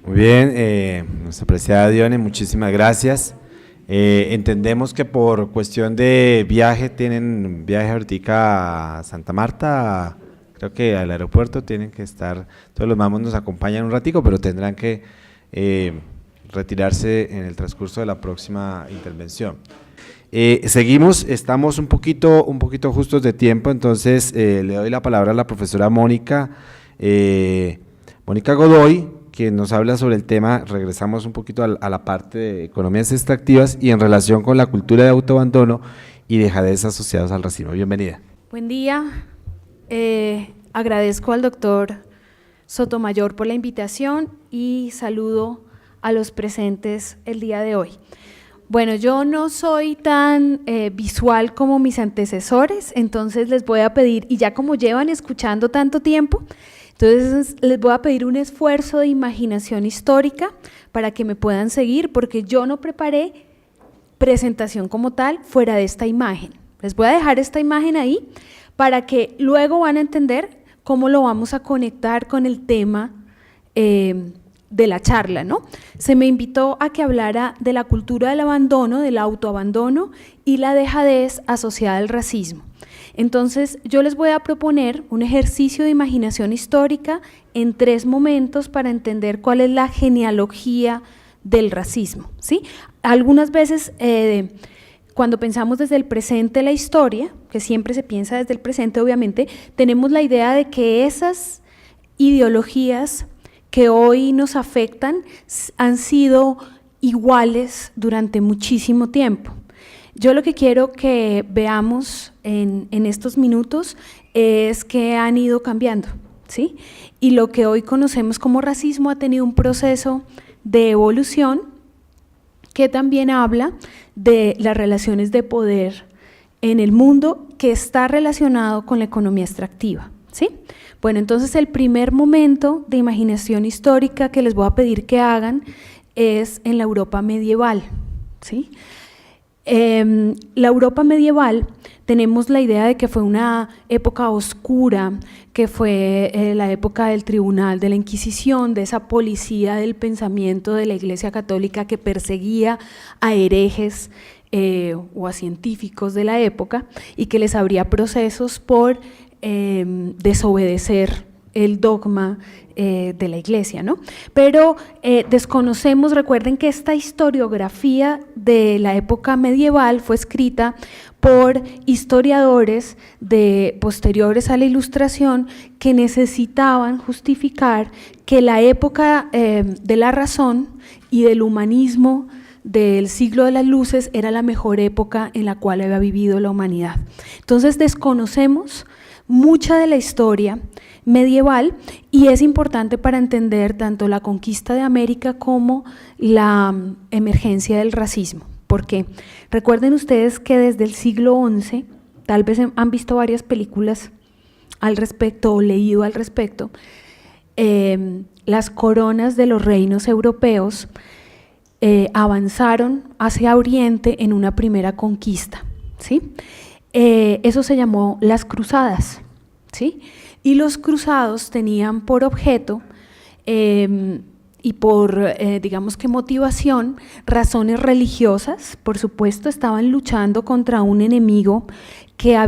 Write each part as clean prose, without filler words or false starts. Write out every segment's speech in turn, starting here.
Muy bien, nuestra apreciada Dione, muchísimas gracias. Entendemos que por cuestión de viaje tienen viaje ahorita a Santa Marta, creo que al aeropuerto tienen que estar, todos los mamos nos acompañan un ratico, pero tendrán que retirarse en el transcurso de la próxima intervención. Seguimos, estamos un poquito justos de tiempo, entonces le doy la palabra a la profesora Mónica Godoy, quien nos habla sobre el tema. Regresamos un poquito a la parte de economías extractivas y en relación con la cultura de autoabandono y dejadez asociados al racismo. Bienvenida. Buen día, agradezco al doctor Sotomayor por la invitación y saludo a los presentes el día de hoy. Bueno, yo no soy tan visual como mis antecesores, entonces les voy a pedir, y ya como llevan escuchando tanto tiempo, entonces les voy a pedir un esfuerzo de imaginación histórica para que me puedan seguir, porque yo no preparé presentación como tal fuera de esta imagen. Les voy a dejar esta imagen ahí para que luego van a entender cómo lo vamos a conectar con el tema de la charla, ¿no? Se me invitó a que hablara de la cultura del abandono, del autoabandono y la dejadez asociada al racismo. Entonces, yo les voy a proponer un ejercicio de imaginación histórica en 3 momentos para entender cuál es la genealogía del racismo, ¿sí? Algunas veces, cuando pensamos desde el presente la historia, que siempre se piensa desde el presente, obviamente, tenemos la idea de que esas ideologías que hoy nos afectan han sido iguales durante muchísimo tiempo. Yo lo que quiero que veamos en estos minutos es que han ido cambiando, ¿sí? Y lo que hoy conocemos como racismo ha tenido un proceso de evolución que también habla de las relaciones de poder en el mundo, que está relacionado con la economía extractiva, ¿sí? Bueno, entonces el primer momento de imaginación histórica que les voy a pedir que hagan es en la Europa medieval, ¿sí? La Europa medieval, tenemos la idea de que fue una época oscura, que fue la época del tribunal, de la Inquisición, de esa policía del pensamiento de la Iglesia Católica que perseguía a herejes o a científicos de la época y que les abría procesos por desobedecer el dogma de la Iglesia, ¿no? Pero desconocemos, recuerden que esta historiografía de la época medieval fue escrita por historiadores posteriores a la Ilustración que necesitaban justificar que la época de la razón y del humanismo del siglo de las luces era la mejor época en la cual había vivido la humanidad. Entonces desconocemos mucha de la historia medieval y es importante para entender tanto la conquista de América como la emergencia del racismo. ¿Por qué? Recuerden ustedes que desde el siglo XI, tal vez han visto varias películas al respecto o leído al respecto, las coronas de los reinos europeos avanzaron hacia Oriente en una primera conquista, ¿sí? Eso se llamó las cruzadas, ¿sí? Y los cruzados tenían por objeto y por, digamos que motivación, razones religiosas. Por supuesto, estaban luchando contra un enemigo que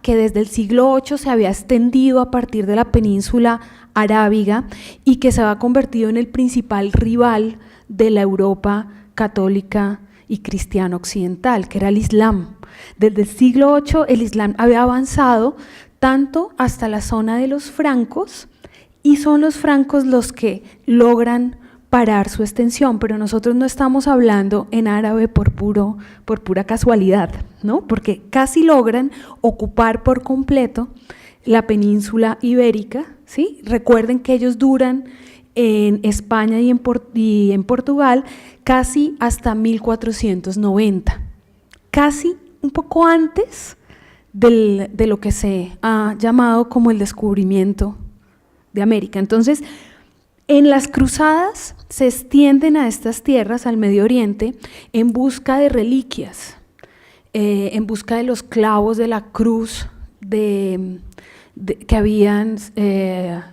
desde el siglo VIII se había extendido a partir de la península arábiga y que se había convertido en el principal rival de la Europa católica y cristiana occidental, que era el Islam. Desde el siglo VIII el Islam había avanzado tanto hasta la zona de los francos, y son los francos los que logran parar su extensión, pero nosotros no estamos hablando en árabe por pura casualidad, ¿no? Porque casi logran ocupar por completo la península ibérica, ¿sí? Recuerden que ellos duran en España y en Portugal casi hasta 1490, casi un poco antes de lo que se ha llamado como el descubrimiento de América. Entonces, en las cruzadas se extienden a estas tierras, al Medio Oriente, en busca de reliquias, en busca de los clavos de la cruz de que habían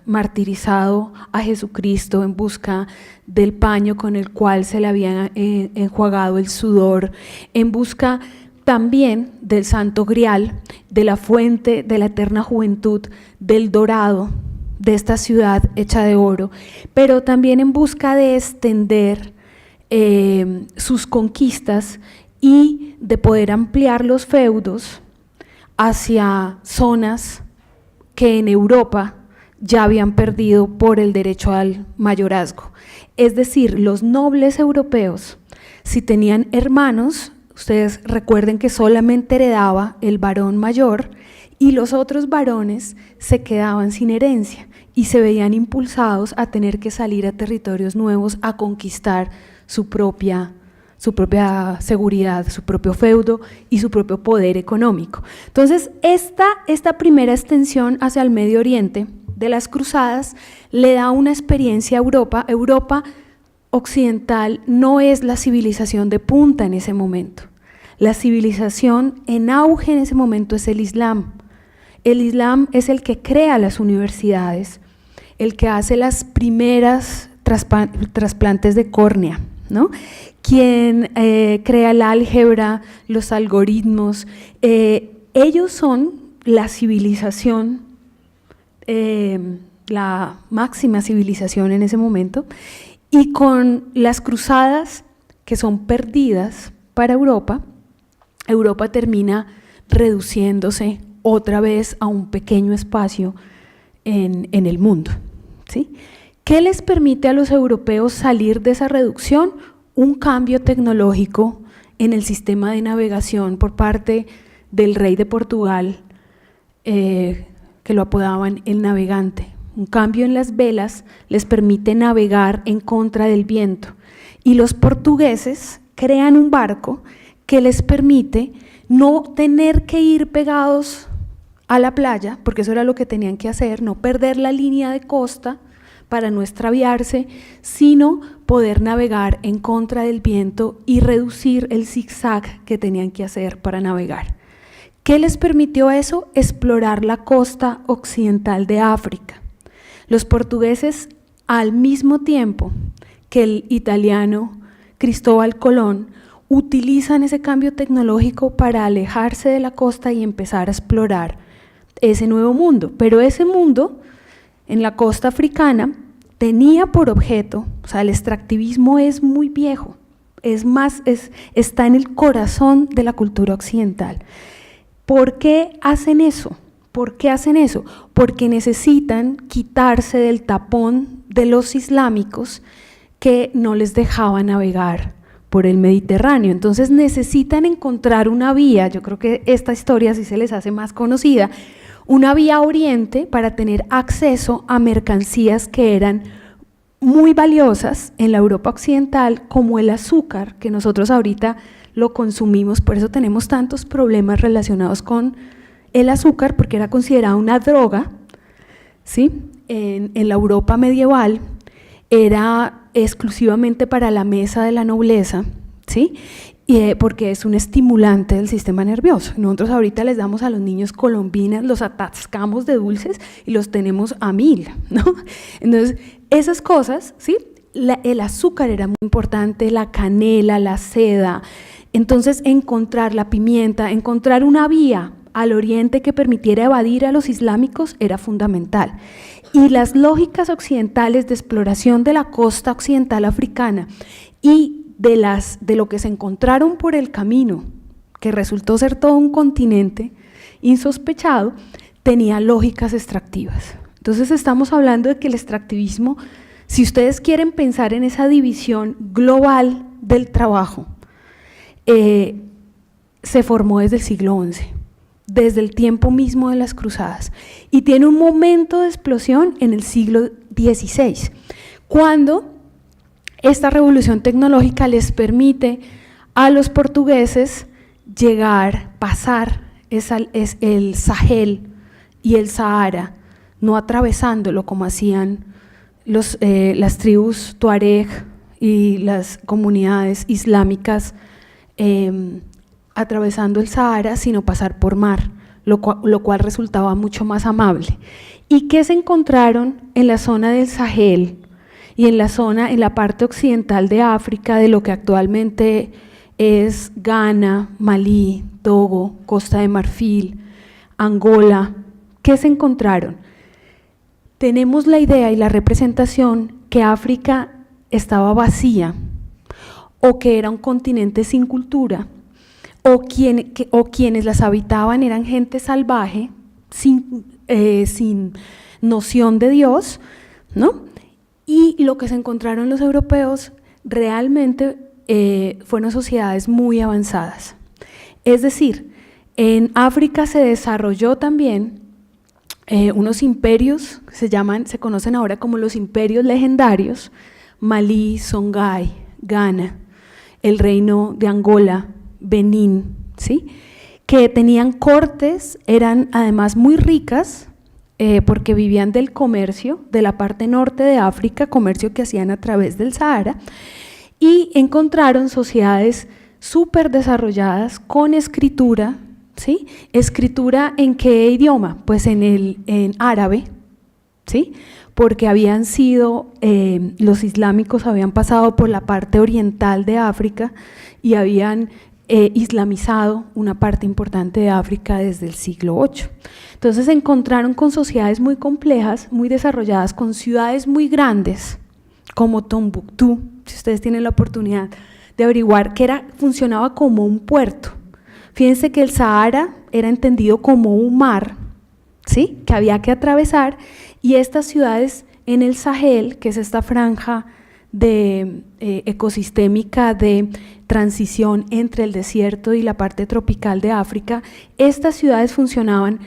martirizado a Jesucristo en busca del paño con el cual se le había enjuagado el sudor, en busca también del Santo Grial, de la fuente de la eterna juventud, del dorado de esta ciudad hecha de oro, pero también en busca de extender sus conquistas y de poder ampliar los feudos hacia zonas que en Europa ya habían perdido por el derecho al mayorazgo. Es decir, los nobles europeos, si tenían hermanos, ustedes recuerden que solamente heredaba el varón mayor y los otros varones se quedaban sin herencia y se veían impulsados a tener que salir a territorios nuevos a conquistar su propia seguridad, su propio feudo y su propio poder económico. Entonces, esta primera extensión hacia el Medio Oriente de las cruzadas le da una experiencia a Europa. Europa occidental no es la civilización de punta en ese momento. La civilización en auge en ese momento es el Islam. El Islam es el que crea las universidades, el que hace las primeras trasplantes de córnea, ¿no? Quien crea el álgebra, los algoritmos, ellos son la civilización, la máxima civilización en ese momento, y con las cruzadas que son perdidas para Europa, Europa termina reduciéndose otra vez a un pequeño espacio en el mundo, ¿sí? ¿Qué les permite a los europeos salir de esa reducción? Un cambio tecnológico en el sistema de navegación por parte del rey de Portugal, que lo apodaban el navegante. Un cambio en las velas les permite navegar en contra del viento y los portugueses crean un barco que les permite no tener que ir pegados a la playa, porque eso era lo que tenían que hacer, no perder la línea de costa para no extraviarse, sino poder navegar en contra del viento y reducir el zigzag que tenían que hacer para navegar. ¿Qué les permitió eso? Explorar la costa occidental de África. Los portugueses, al mismo tiempo que el italiano Cristóbal Colón, utilizan ese cambio tecnológico para alejarse de la costa y empezar a explorar ese nuevo mundo, pero ese mundo en la costa africana tenía por objeto, o sea, el extractivismo es muy viejo, está en el corazón de la cultura occidental. ¿Por qué hacen eso? ¿Por qué hacen eso? Porque necesitan quitarse del tapón de los islámicos que no les dejaban navegar por el Mediterráneo. Entonces necesitan encontrar una vía, yo creo que esta historia sí se les hace más conocida, una vía oriente para tener acceso a mercancías que eran muy valiosas en la Europa occidental, como el azúcar, que nosotros ahorita lo consumimos, por eso tenemos tantos problemas relacionados con el azúcar, porque era considerada una droga, ¿sí? En la Europa medieval era exclusivamente para la mesa de la nobleza, ¿sí? Porque es un estimulante del sistema nervioso. Nosotros ahorita les damos a los niños colombinas, los atascamos de dulces y los tenemos a 1000, ¿no? Entonces, esas cosas, ¿sí? El azúcar era muy importante, la canela, la seda. Entonces, encontrar la pimienta, encontrar una vía al oriente que permitiera evadir a los islámicos era fundamental. Y las lógicas occidentales de exploración de la costa occidental africana y de lo que se encontraron por el camino, que resultó ser todo un continente insospechado, tenía lógicas extractivas. Entonces estamos hablando de que el extractivismo, si ustedes quieren pensar en esa división global del trabajo, se formó desde el siglo XI, desde el tiempo mismo de las cruzadas, y tiene un momento de explosión en el siglo XVI, cuando esta revolución tecnológica les permite a los portugueses pasar el Sahel y el Sahara, no atravesándolo como hacían las tribus tuareg y las comunidades islámicas atravesando el Sahara, sino pasar por mar, lo cual resultaba mucho más amable. ¿Y qué se encontraron en la zona del Sahel y en la parte occidental de África, de lo que actualmente es Ghana, Malí, Togo, Costa de Marfil, Angola? ¿Qué se encontraron? Tenemos la idea y la representación que África estaba vacía, o que era un continente sin cultura, o quienes las habitaban eran gente salvaje, sin noción de Dios, ¿no? Y lo que se encontraron los europeos realmente fueron sociedades muy avanzadas. Es decir, en África se desarrolló también unos imperios que se conocen ahora como los imperios legendarios: Malí, Songhai, Ghana, el reino de Angola, Benín, ¿sí?, que tenían cortes, eran además muy ricas porque vivían del comercio de la parte norte de África, comercio que hacían a través del Sahara, y encontraron sociedades súper desarrolladas con escritura, ¿sí? ¿Escritura en qué idioma? Pues en árabe, ¿sí?, porque habían sido, los islámicos habían pasado por la parte oriental de África y habían islamizado una parte importante de África desde el siglo VIII. Entonces se encontraron con sociedades muy complejas, muy desarrolladas, con ciudades muy grandes, como Tombuctú, si ustedes tienen la oportunidad de averiguar, que funcionaba como un puerto. Fíjense que el Sahara era entendido como un mar, ¿sí?, que había que atravesar, y estas ciudades en el Sahel, que es esta franja ecosistémica de transición entre el desierto y la parte tropical de África, estas ciudades funcionaban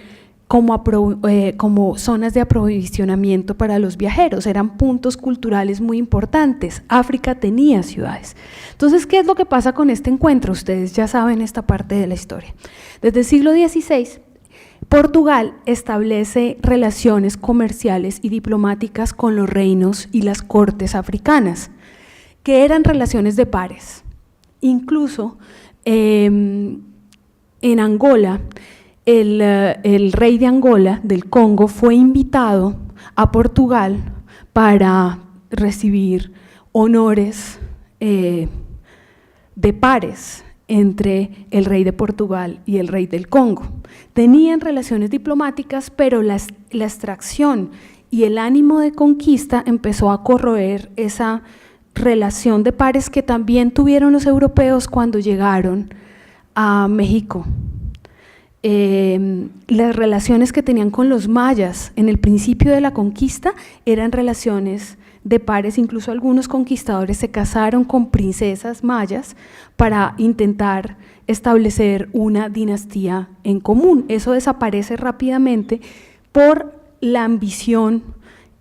como zonas de aprovisionamiento para los viajeros, eran puntos culturales muy importantes. África tenía ciudades. Entonces, ¿qué es lo que pasa con este encuentro? Ustedes ya saben esta parte de la historia. Desde el siglo XVI, Portugal establece relaciones comerciales y diplomáticas con los reinos y las cortes africanas, que eran relaciones de pares. Incluso en Angola, el rey de Angola, del Congo, fue invitado a Portugal para recibir honores de pares entre el rey de Portugal y el rey del Congo. Tenían relaciones diplomáticas, pero la extracción y el ánimo de conquista empezó a corroer esa relación de pares que también tuvieron los europeos cuando llegaron a México. Las relaciones que tenían con los mayas en el principio de la conquista eran relaciones de pares, incluso algunos conquistadores se casaron con princesas mayas para intentar establecer una dinastía en común. Eso desaparece rápidamente por la ambición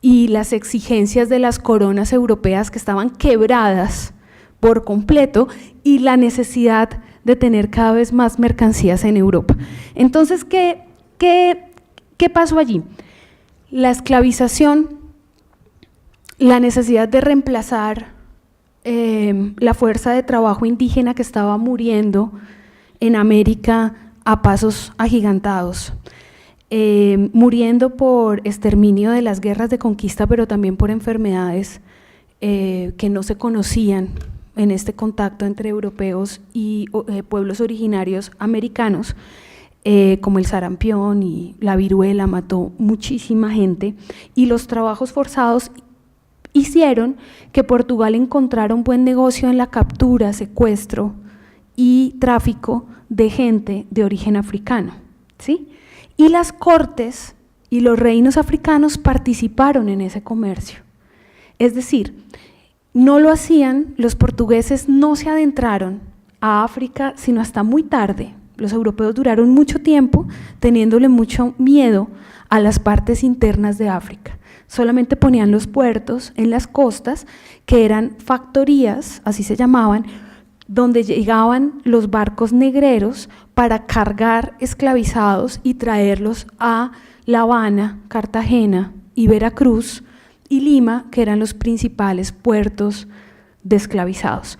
y las exigencias de las coronas europeas, que estaban quebradas por completo, y la necesidad de tener cada vez más mercancías en Europa. Entonces, ¿qué pasó allí? La esclavización, la necesidad de reemplazar la fuerza de trabajo indígena que estaba muriendo en América a pasos agigantados, muriendo por exterminio de las guerras de conquista, pero también por enfermedades que no se conocían en este contacto entre europeos y pueblos originarios americanos, como el sarampión y la viruela, mató muchísima gente, y los trabajos forzados hicieron que Portugal encontrara un buen negocio en la captura, secuestro y tráfico de gente de origen africano, ¿sí? Y las cortes y los reinos africanos participaron en ese comercio. Es decir, no lo hacían, los portugueses no se adentraron a África sino hasta muy tarde. Los europeos duraron mucho tiempo teniéndole mucho miedo a las partes internas de África. Solamente ponían los puertos en las costas, que eran factorías, así se llamaban, donde llegaban los barcos negreros para cargar esclavizados y traerlos a La Habana, Cartagena y Veracruz y Lima, que eran los principales puertos de esclavizados.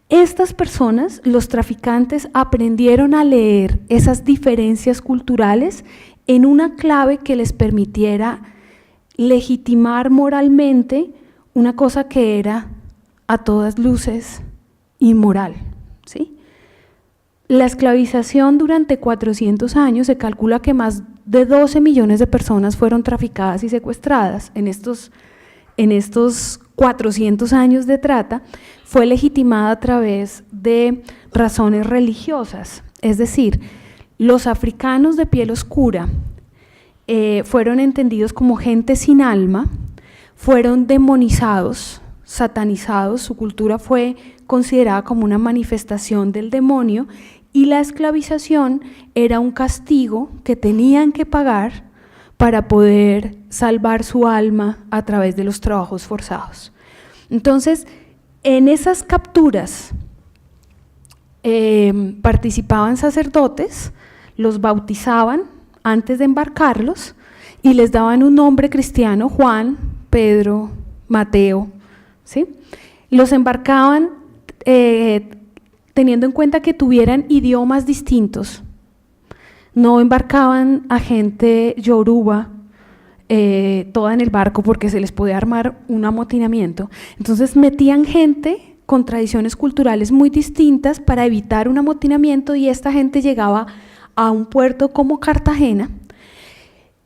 Estas personas, los traficantes, aprendieron a leer esas diferencias culturales en una clave que les permitiera legitimar moralmente una cosa que era a todas luces inmoral, ¿sí? La esclavización durante 400 años, se calcula que más de 12 millones de personas fueron traficadas y secuestradas en estos 400 años de trata, fue legitimada a través de razones religiosas, es decir, los africanos de piel oscura fueron entendidos como gente sin alma, fueron demonizados, satanizados, su cultura fue considerada como una manifestación del demonio y la esclavización era un castigo que tenían que pagar para poder salvar su alma a través de los trabajos forzados. Entonces, en esas capturas participaban sacerdotes, los bautizaban antes de embarcarlos y les daban un nombre cristiano, Juan, Pedro, Mateo, ¿sí? Los embarcaban teniendo en cuenta que tuvieran idiomas distintos. No embarcaban a gente yoruba toda en el barco porque se les podía armar un amotinamiento. Entonces metían gente con tradiciones culturales muy distintas para evitar un amotinamiento y esta gente llegaba a un puerto como Cartagena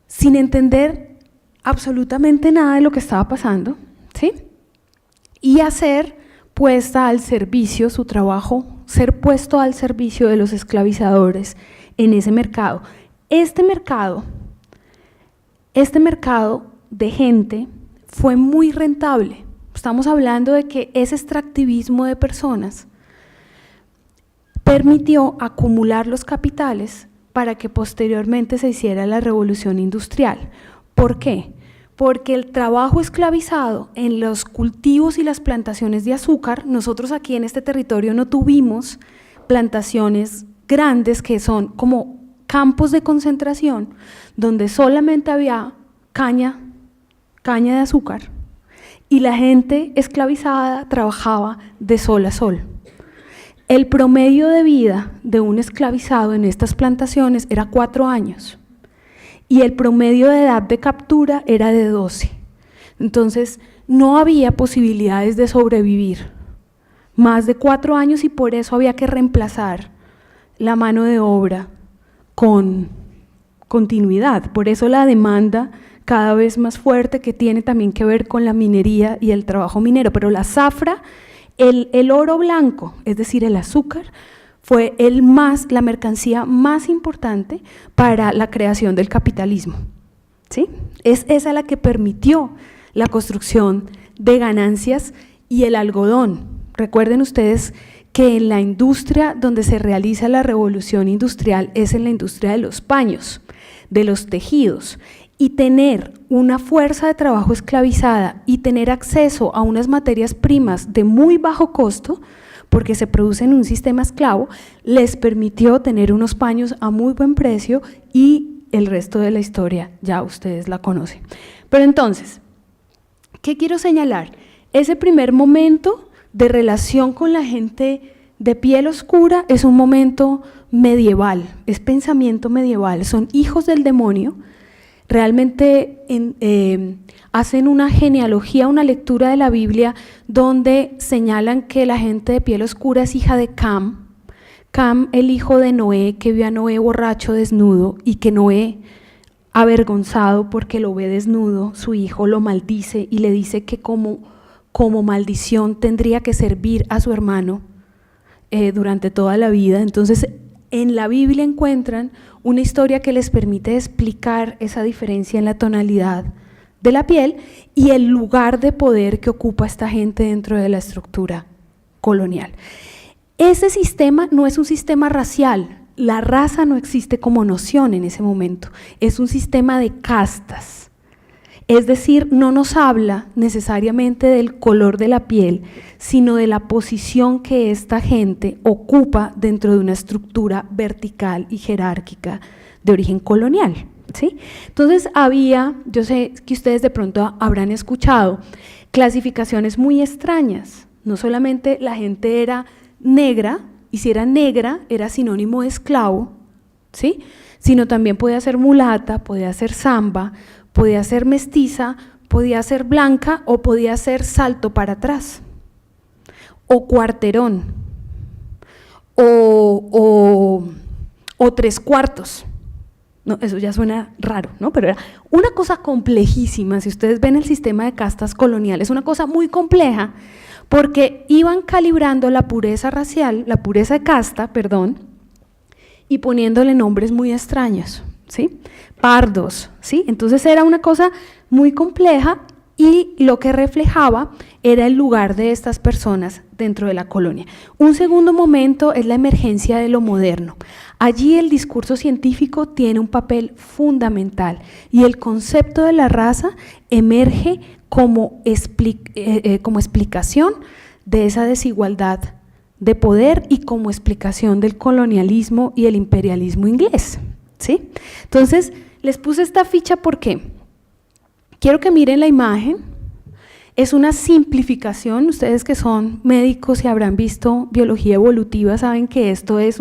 sin entender absolutamente nada de lo que estaba pasando, ¿sí? Y ser puesta al servicio, su trabajo, ser puesto al servicio de los esclavizadores en ese mercado. Este mercado de gente fue muy rentable. Estamos hablando de que ese extractivismo de personas permitió acumular los capitales para que posteriormente se hiciera la revolución industrial. ¿Por qué? Porque el trabajo esclavizado en los cultivos y las plantaciones de azúcar, nosotros aquí en este territorio no tuvimos plantaciones grandes que son como campos de concentración donde solamente había caña de azúcar y la gente esclavizada trabajaba de sol a sol. El promedio de vida de un esclavizado en estas plantaciones era 4 años y el promedio de edad de captura era de 12. Entonces no había posibilidades de sobrevivir más de 4 años y por eso había que reemplazar la mano de obra con continuidad. Por eso la demanda cada vez más fuerte que tiene también que ver con la minería y el trabajo minero, pero la zafra, el oro blanco, es decir, el azúcar, fue la mercancía más importante para la creación del capitalismo, ¿sí? Es esa la que permitió la construcción de ganancias y el algodón. Recuerden ustedes que en la industria donde se realiza la revolución industrial es en la industria de los paños, de los tejidos, y tener una fuerza de trabajo esclavizada y tener acceso a unas materias primas de muy bajo costo, porque se produce en un sistema esclavo, les permitió tener unos paños a muy buen precio y el resto de la historia ya ustedes la conocen. Pero entonces, ¿qué quiero señalar? Ese primer momento de relación con la gente de piel oscura es un momento medieval, es pensamiento medieval, son hijos del demonio. Realmente hacen una genealogía, una lectura de la Biblia donde señalan que la gente de piel oscura es hija de Cam, el hijo de Noé, que vio a Noé borracho desnudo y que Noé, avergonzado porque lo ve desnudo, su hijo lo maldice y le dice que como maldición tendría que servir a su hermano durante toda la vida. Entonces en la Biblia encuentran una historia que les permite explicar esa diferencia en la tonalidad de la piel y el lugar de poder que ocupa esta gente dentro de la estructura colonial. Ese sistema no es un sistema racial, la raza no existe como noción en ese momento, es un sistema de castas. Es decir, no nos habla necesariamente del color de la piel, sino de la posición que esta gente ocupa dentro de una estructura vertical y jerárquica de origen colonial, ¿sí? Entonces yo sé que ustedes de pronto habrán escuchado clasificaciones muy extrañas, no solamente la gente era negra, y si era negra era sinónimo de esclavo, ¿sí? Sino también podía ser mulata, podía ser zamba, podía ser mestiza, podía ser blanca o podía ser salto para atrás, o cuarterón, o tres cuartos. No, eso ya suena raro, ¿no? Pero era una cosa complejísima. Si ustedes ven el sistema de castas colonial, es una cosa muy compleja, porque iban calibrando la pureza racial, la pureza de casta, perdón, y poniéndole nombres muy extraños, ¿sí? Pardos, ¿sí? Entonces era una cosa muy compleja y lo que reflejaba era el lugar de estas personas dentro de la colonia. Un segundo momento es la emergencia de lo moderno. Allí el discurso científico tiene un papel fundamental y el concepto de la raza emerge como explicación de esa desigualdad de poder y como explicación del colonialismo y el imperialismo inglés, ¿sí? Entonces, les puse esta ficha porque quiero que miren la imagen. Es una simplificación. Ustedes que son médicos y habrán visto biología evolutiva saben que esto es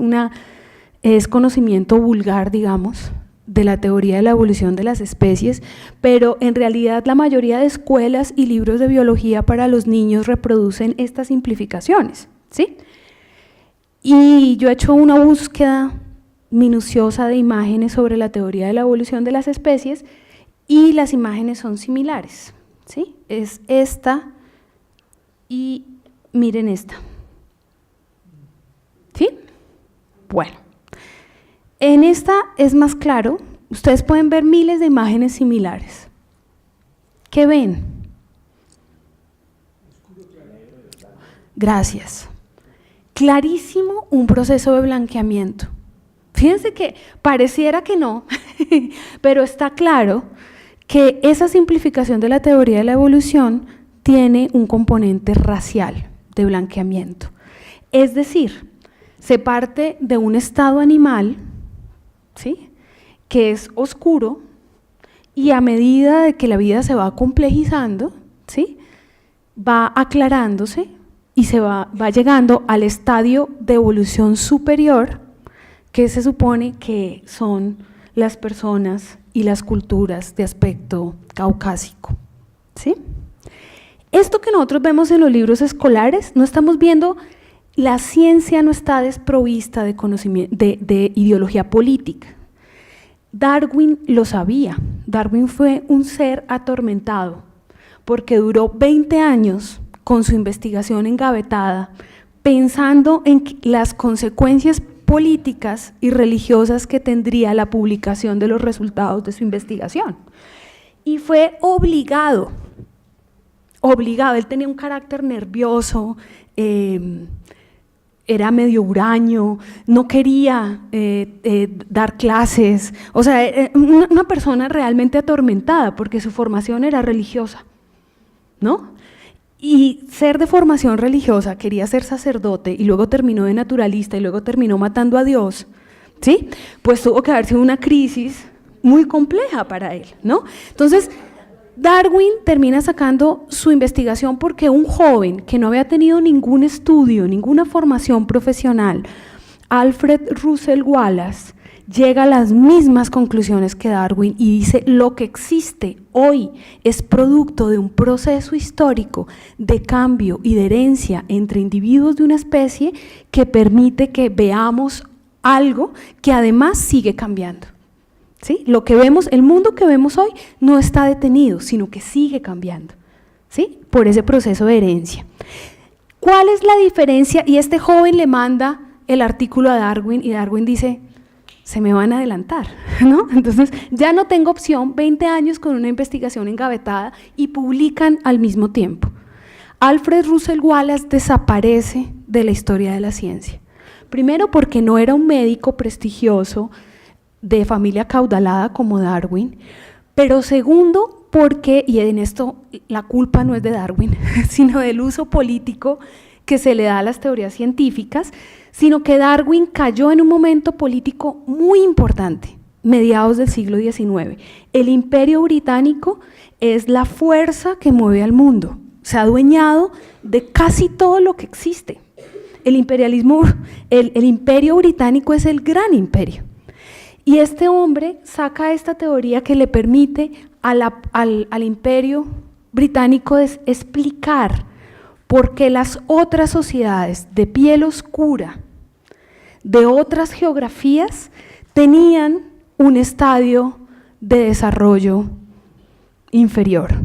conocimiento vulgar, digamos, de la teoría de la evolución de las especies, pero en realidad la mayoría de escuelas y libros de biología para los niños reproducen estas simplificaciones, ¿sí? Y yo he hecho una búsqueda minuciosa de imágenes sobre la teoría de la evolución de las especies y las imágenes son similares, ¿sí? Es esta y miren esta, ¿sí? Bueno, en esta es más claro, ustedes pueden ver miles de imágenes similares. ¿Qué ven? Gracias. Clarísimo un proceso de blanqueamiento. Fíjense que pareciera que no, pero está claro que esa simplificación de la teoría de la evolución tiene un componente racial de blanqueamiento. Es decir, se parte de un estado animal, ¿sí?, que es oscuro y a medida de que la vida se va complejizando, ¿sí?, va aclarándose y se va llegando al estadio de evolución superior que se supone que son las personas y las culturas de aspecto caucásico, ¿sí? Esto que nosotros vemos en los libros escolares, no estamos viendo, la ciencia no está desprovista de conocimiento, de ideología política. Darwin lo sabía. Darwin fue un ser atormentado porque duró 20 años con su investigación engavetada, pensando en las consecuencias políticas y religiosas que tendría la publicación de los resultados de su investigación. Y fue obligado, él tenía un carácter nervioso, era medio huraño, no quería dar clases, o sea, una persona realmente atormentada porque su formación era religiosa, ¿no? Y ser de formación religiosa, quería ser sacerdote y luego terminó de naturalista y luego terminó matando a Dios, ¿sí? Pues tuvo que haber sido una crisis muy compleja para él, ¿no? Entonces, Darwin termina sacando su investigación porque un joven que no había tenido ningún estudio, ninguna formación profesional, Alfred Russel Wallace, llega a las mismas conclusiones que Darwin y dice: lo que existe hoy es producto de un proceso histórico de cambio y de herencia entre individuos de una especie que permite que veamos algo que además sigue cambiando. ¿Sí? Lo que vemos, el mundo que vemos hoy no está detenido, sino que sigue cambiando, ¿sí?, por ese proceso de herencia. ¿Cuál es la diferencia? Y este joven le manda el artículo a Darwin y Darwin dice: se me van a adelantar, ¿no? Entonces ya no tengo opción, 20 años con una investigación engavetada y publican al mismo tiempo. Alfred Russel Wallace desaparece de la historia de la ciencia. Primero porque no era un médico prestigioso de familia acaudalada como Darwin, pero segundo porque, y en esto la culpa no es de Darwin, sino del uso político que se le da a las teorías científicas, sino que Darwin cayó en un momento político muy importante, mediados del siglo XIX. El Imperio Británico es la fuerza que mueve al mundo, se ha adueñado de casi todo lo que existe. el imperialismo, el imperio británico es el gran imperio. Y este hombre saca esta teoría que le permite al imperio británico explicar por qué las otras sociedades de piel oscura, de otras geografías, tenían un estadio de desarrollo inferior.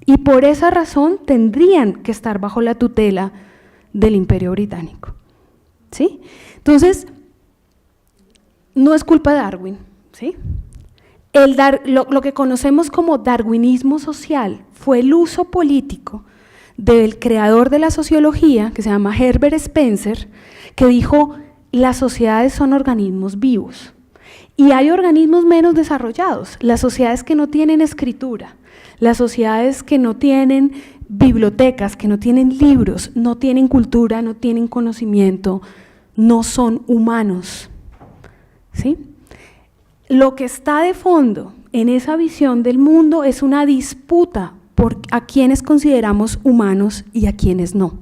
Y por esa razón tendrían que estar bajo la tutela del imperio británico. ¿Sí? Entonces, no es culpa de Darwin, ¿sí? Lo que conocemos como darwinismo social fue el uso político del creador de la sociología, que se llama Herbert Spencer, que dijo: las sociedades son organismos vivos y hay organismos menos desarrollados, las sociedades que no tienen escritura, las sociedades que no tienen bibliotecas, que no tienen libros, no tienen cultura, no tienen conocimiento, no son humanos. ¿Sí? Lo que está de fondo en esa visión del mundo es una disputa por a quienes consideramos humanos y a quienes no.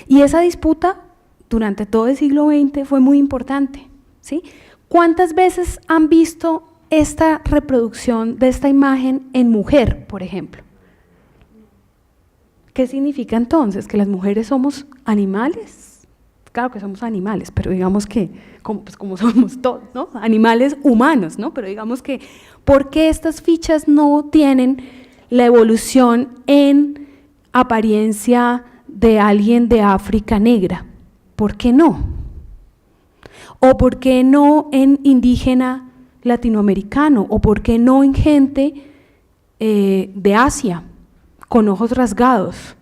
Y esa disputa durante todo el siglo XX fue muy importante. ¿Sí? ¿Cuántas veces han visto esta reproducción de esta imagen en mujer, por ejemplo? ¿Qué significa entonces? ¿Que las mujeres somos animales? Claro que somos animales, pero digamos que, como somos todos, ¿no? Animales humanos, ¿no? Pero digamos que, ¿por qué estas fichas no tienen la evolución en apariencia de alguien de África negra? ¿Por qué no? ¿O por qué no en indígena latinoamericano? ¿O por qué no en gente de Asia, con ojos rasgados?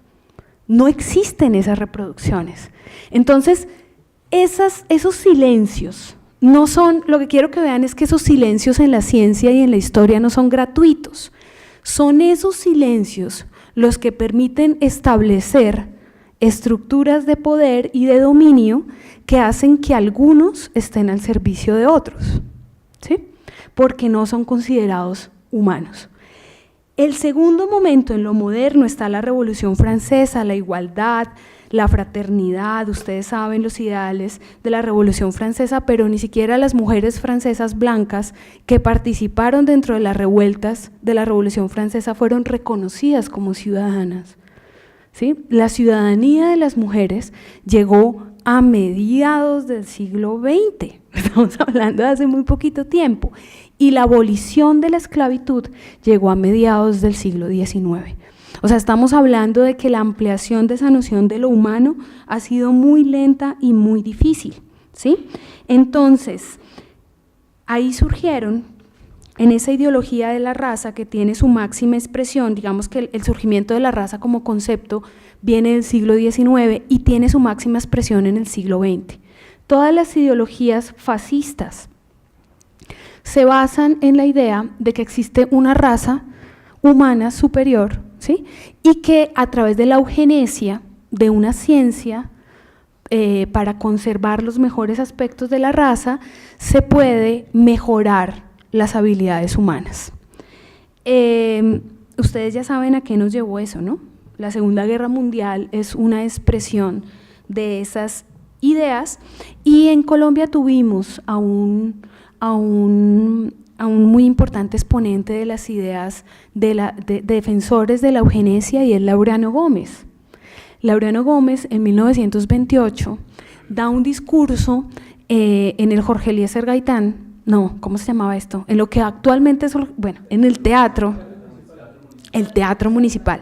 No existen esas reproducciones. Entonces, esos silencios no son, lo que quiero que vean es que esos silencios en la ciencia y en la historia no son gratuitos, son esos silencios los que permiten establecer estructuras de poder y de dominio que hacen que algunos estén al servicio de otros, ¿sí? Porque no son considerados humanos. El segundo momento en lo moderno está la Revolución Francesa, la igualdad, la fraternidad. Ustedes saben los ideales de la Revolución Francesa, pero ni siquiera las mujeres francesas blancas que participaron dentro de las revueltas de la Revolución Francesa fueron reconocidas como ciudadanas. ¿Sí? La ciudadanía de las mujeres llegó a mediados del siglo XX, estamos hablando de hace muy poquito tiempo, y la abolición de la esclavitud llegó a mediados del siglo XIX. O sea, estamos hablando de que la ampliación de esa noción de lo humano ha sido muy lenta y muy difícil, ¿sí? Entonces, ahí surgieron, en esa ideología de la raza que tiene su máxima expresión, digamos que el surgimiento de la raza como concepto viene del siglo XIX y tiene su máxima expresión en el siglo XX. Todas las ideologías fascistas se basan en la idea de que existe una raza humana superior, ¿sí? Y que a través de la eugenesia, de una ciencia para conservar los mejores aspectos de la raza, se puede mejorar las habilidades humanas. Ustedes ya saben a qué nos llevó eso, ¿no? La Segunda Guerra Mundial es una expresión de esas ideas y en Colombia tuvimos a un muy importante exponente de las ideas de defensores de la eugenesia y es Laureano Gómez. Laureano Gómez en 1928 da un discurso en el Jorge Eliezer Gaitán, no, ¿cómo se llamaba esto? En lo que actualmente es, bueno, en el Teatro Municipal,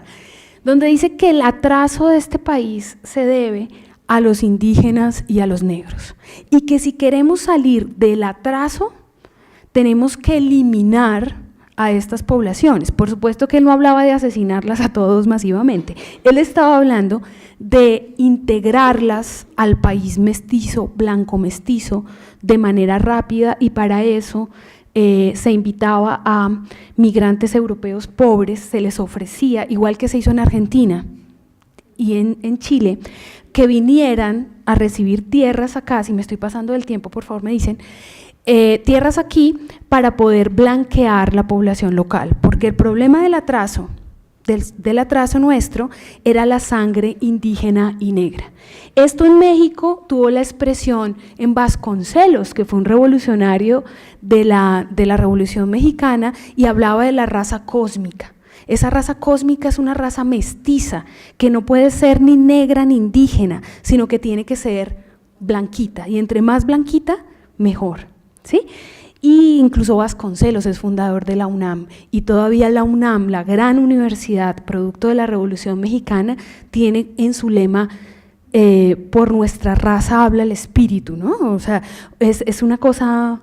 donde dice que el atraso de este país se debe a los indígenas y a los negros, y que si queremos salir del atraso, tenemos que eliminar a estas poblaciones. Por supuesto que él no hablaba de asesinarlas a todos masivamente, él estaba hablando de integrarlas al país mestizo, blanco mestizo, de manera rápida, y para eso se invitaba a migrantes europeos pobres, se les ofrecía, igual que se hizo en Argentina y en Chile, que vinieran a recibir tierras acá. Si me estoy pasando del tiempo, por favor me dicen, tierras aquí para poder blanquear la población local, porque el problema del atraso del atraso nuestro era la sangre indígena y negra. Esto en México tuvo la expresión en Vasconcelos, que fue un revolucionario de la Revolución Mexicana, y hablaba de la raza cósmica. Esa raza cósmica es una raza mestiza, que no puede ser ni negra ni indígena, sino que tiene que ser blanquita, y entre más blanquita, mejor, ¿sí? Y incluso Vasconcelos es fundador de la UNAM, y todavía la UNAM, la gran universidad, producto de la Revolución Mexicana, tiene en su lema, por nuestra raza habla el espíritu, ¿no? O sea, es una cosa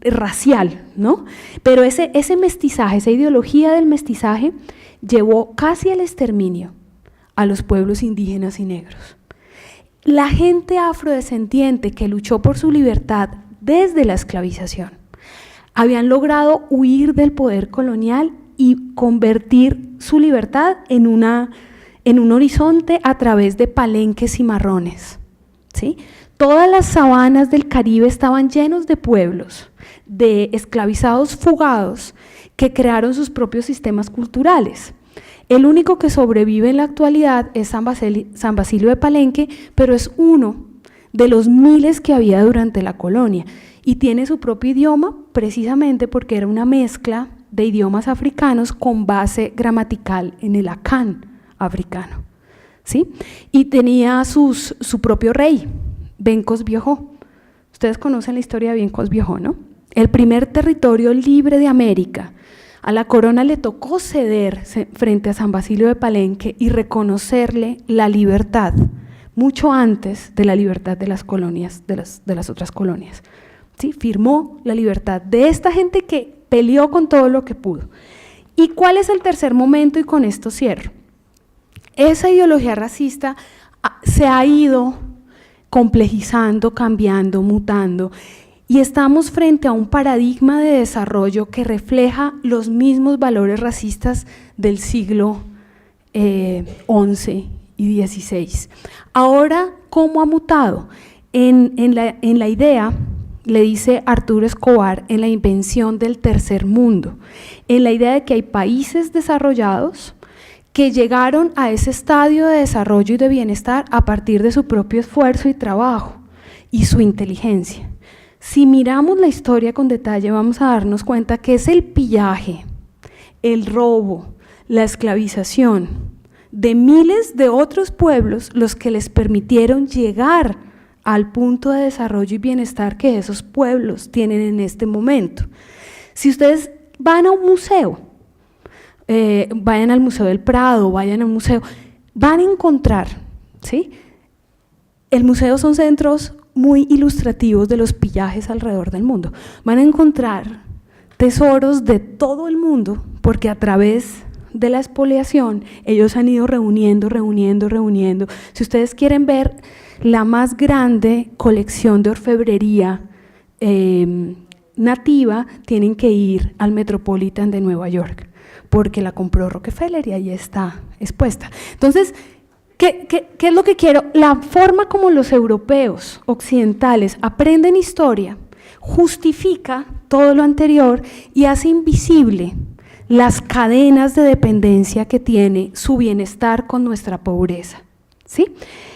racial, ¿no? Pero ese mestizaje, esa ideología del mestizaje, llevó casi al exterminio a los pueblos indígenas y negros. La gente afrodescendiente que luchó por su libertad desde la esclavización, habían logrado huir del poder colonial y convertir su libertad en un horizonte a través de palenques y marrones, ¿sí? Todas las sabanas del Caribe estaban llenos de pueblos, de esclavizados fugados que crearon sus propios sistemas culturales. El único que sobrevive en la actualidad es San Basilio de Palenque, pero es uno de los miles que había durante la colonia, y tiene su propio idioma precisamente porque era una mezcla de idiomas africanos con base gramatical en el acán africano, ¿sí? Y tenía su propio rey, Bencos Biojó. Ustedes conocen la historia de Bencos Biojó, ¿no? El primer territorio libre de América. A la corona le tocó ceder frente a San Basilio de Palenque y reconocerle la libertad, mucho antes de la libertad de las colonias, de las otras colonias. ¿Sí? Firmó la libertad de esta gente que peleó con todo lo que pudo. ¿Y cuál es el tercer momento? Y con esto cierro. Esa ideología racista se ha ido complejizando, cambiando, mutando, y estamos frente a un paradigma de desarrollo que refleja los mismos valores racistas del siglo XI y XVI. Ahora, ¿cómo ha mutado? En la idea, le dice Arturo Escobar, en la invención del tercer mundo, en la idea de que hay países desarrollados que llegaron a ese estadio de desarrollo y de bienestar a partir de su propio esfuerzo y trabajo y su inteligencia. Si miramos la historia con detalle, vamos a darnos cuenta que es el pillaje, el robo, la esclavización de miles de otros pueblos los que les permitieron llegar al punto de desarrollo y bienestar que esos pueblos tienen en este momento. Si ustedes van a un museo, vayan al Museo del Prado, vayan a un museo, van a encontrar, ¿sí? El museo son centros muy ilustrativos de los pillajes alrededor del mundo. Van a encontrar tesoros de todo el mundo, porque a través de la expoliación ellos han ido reuniendo. Si ustedes quieren ver la más grande colección de orfebrería nativa, tienen que ir al Metropolitan de Nueva York, porque la compró Rockefeller y ahí está expuesta. Entonces, ¿qué es lo que quiero? La forma como los europeos occidentales aprenden historia justifica todo lo anterior y hace invisible las cadenas de dependencia que tiene su bienestar con nuestra pobreza, ¿sí?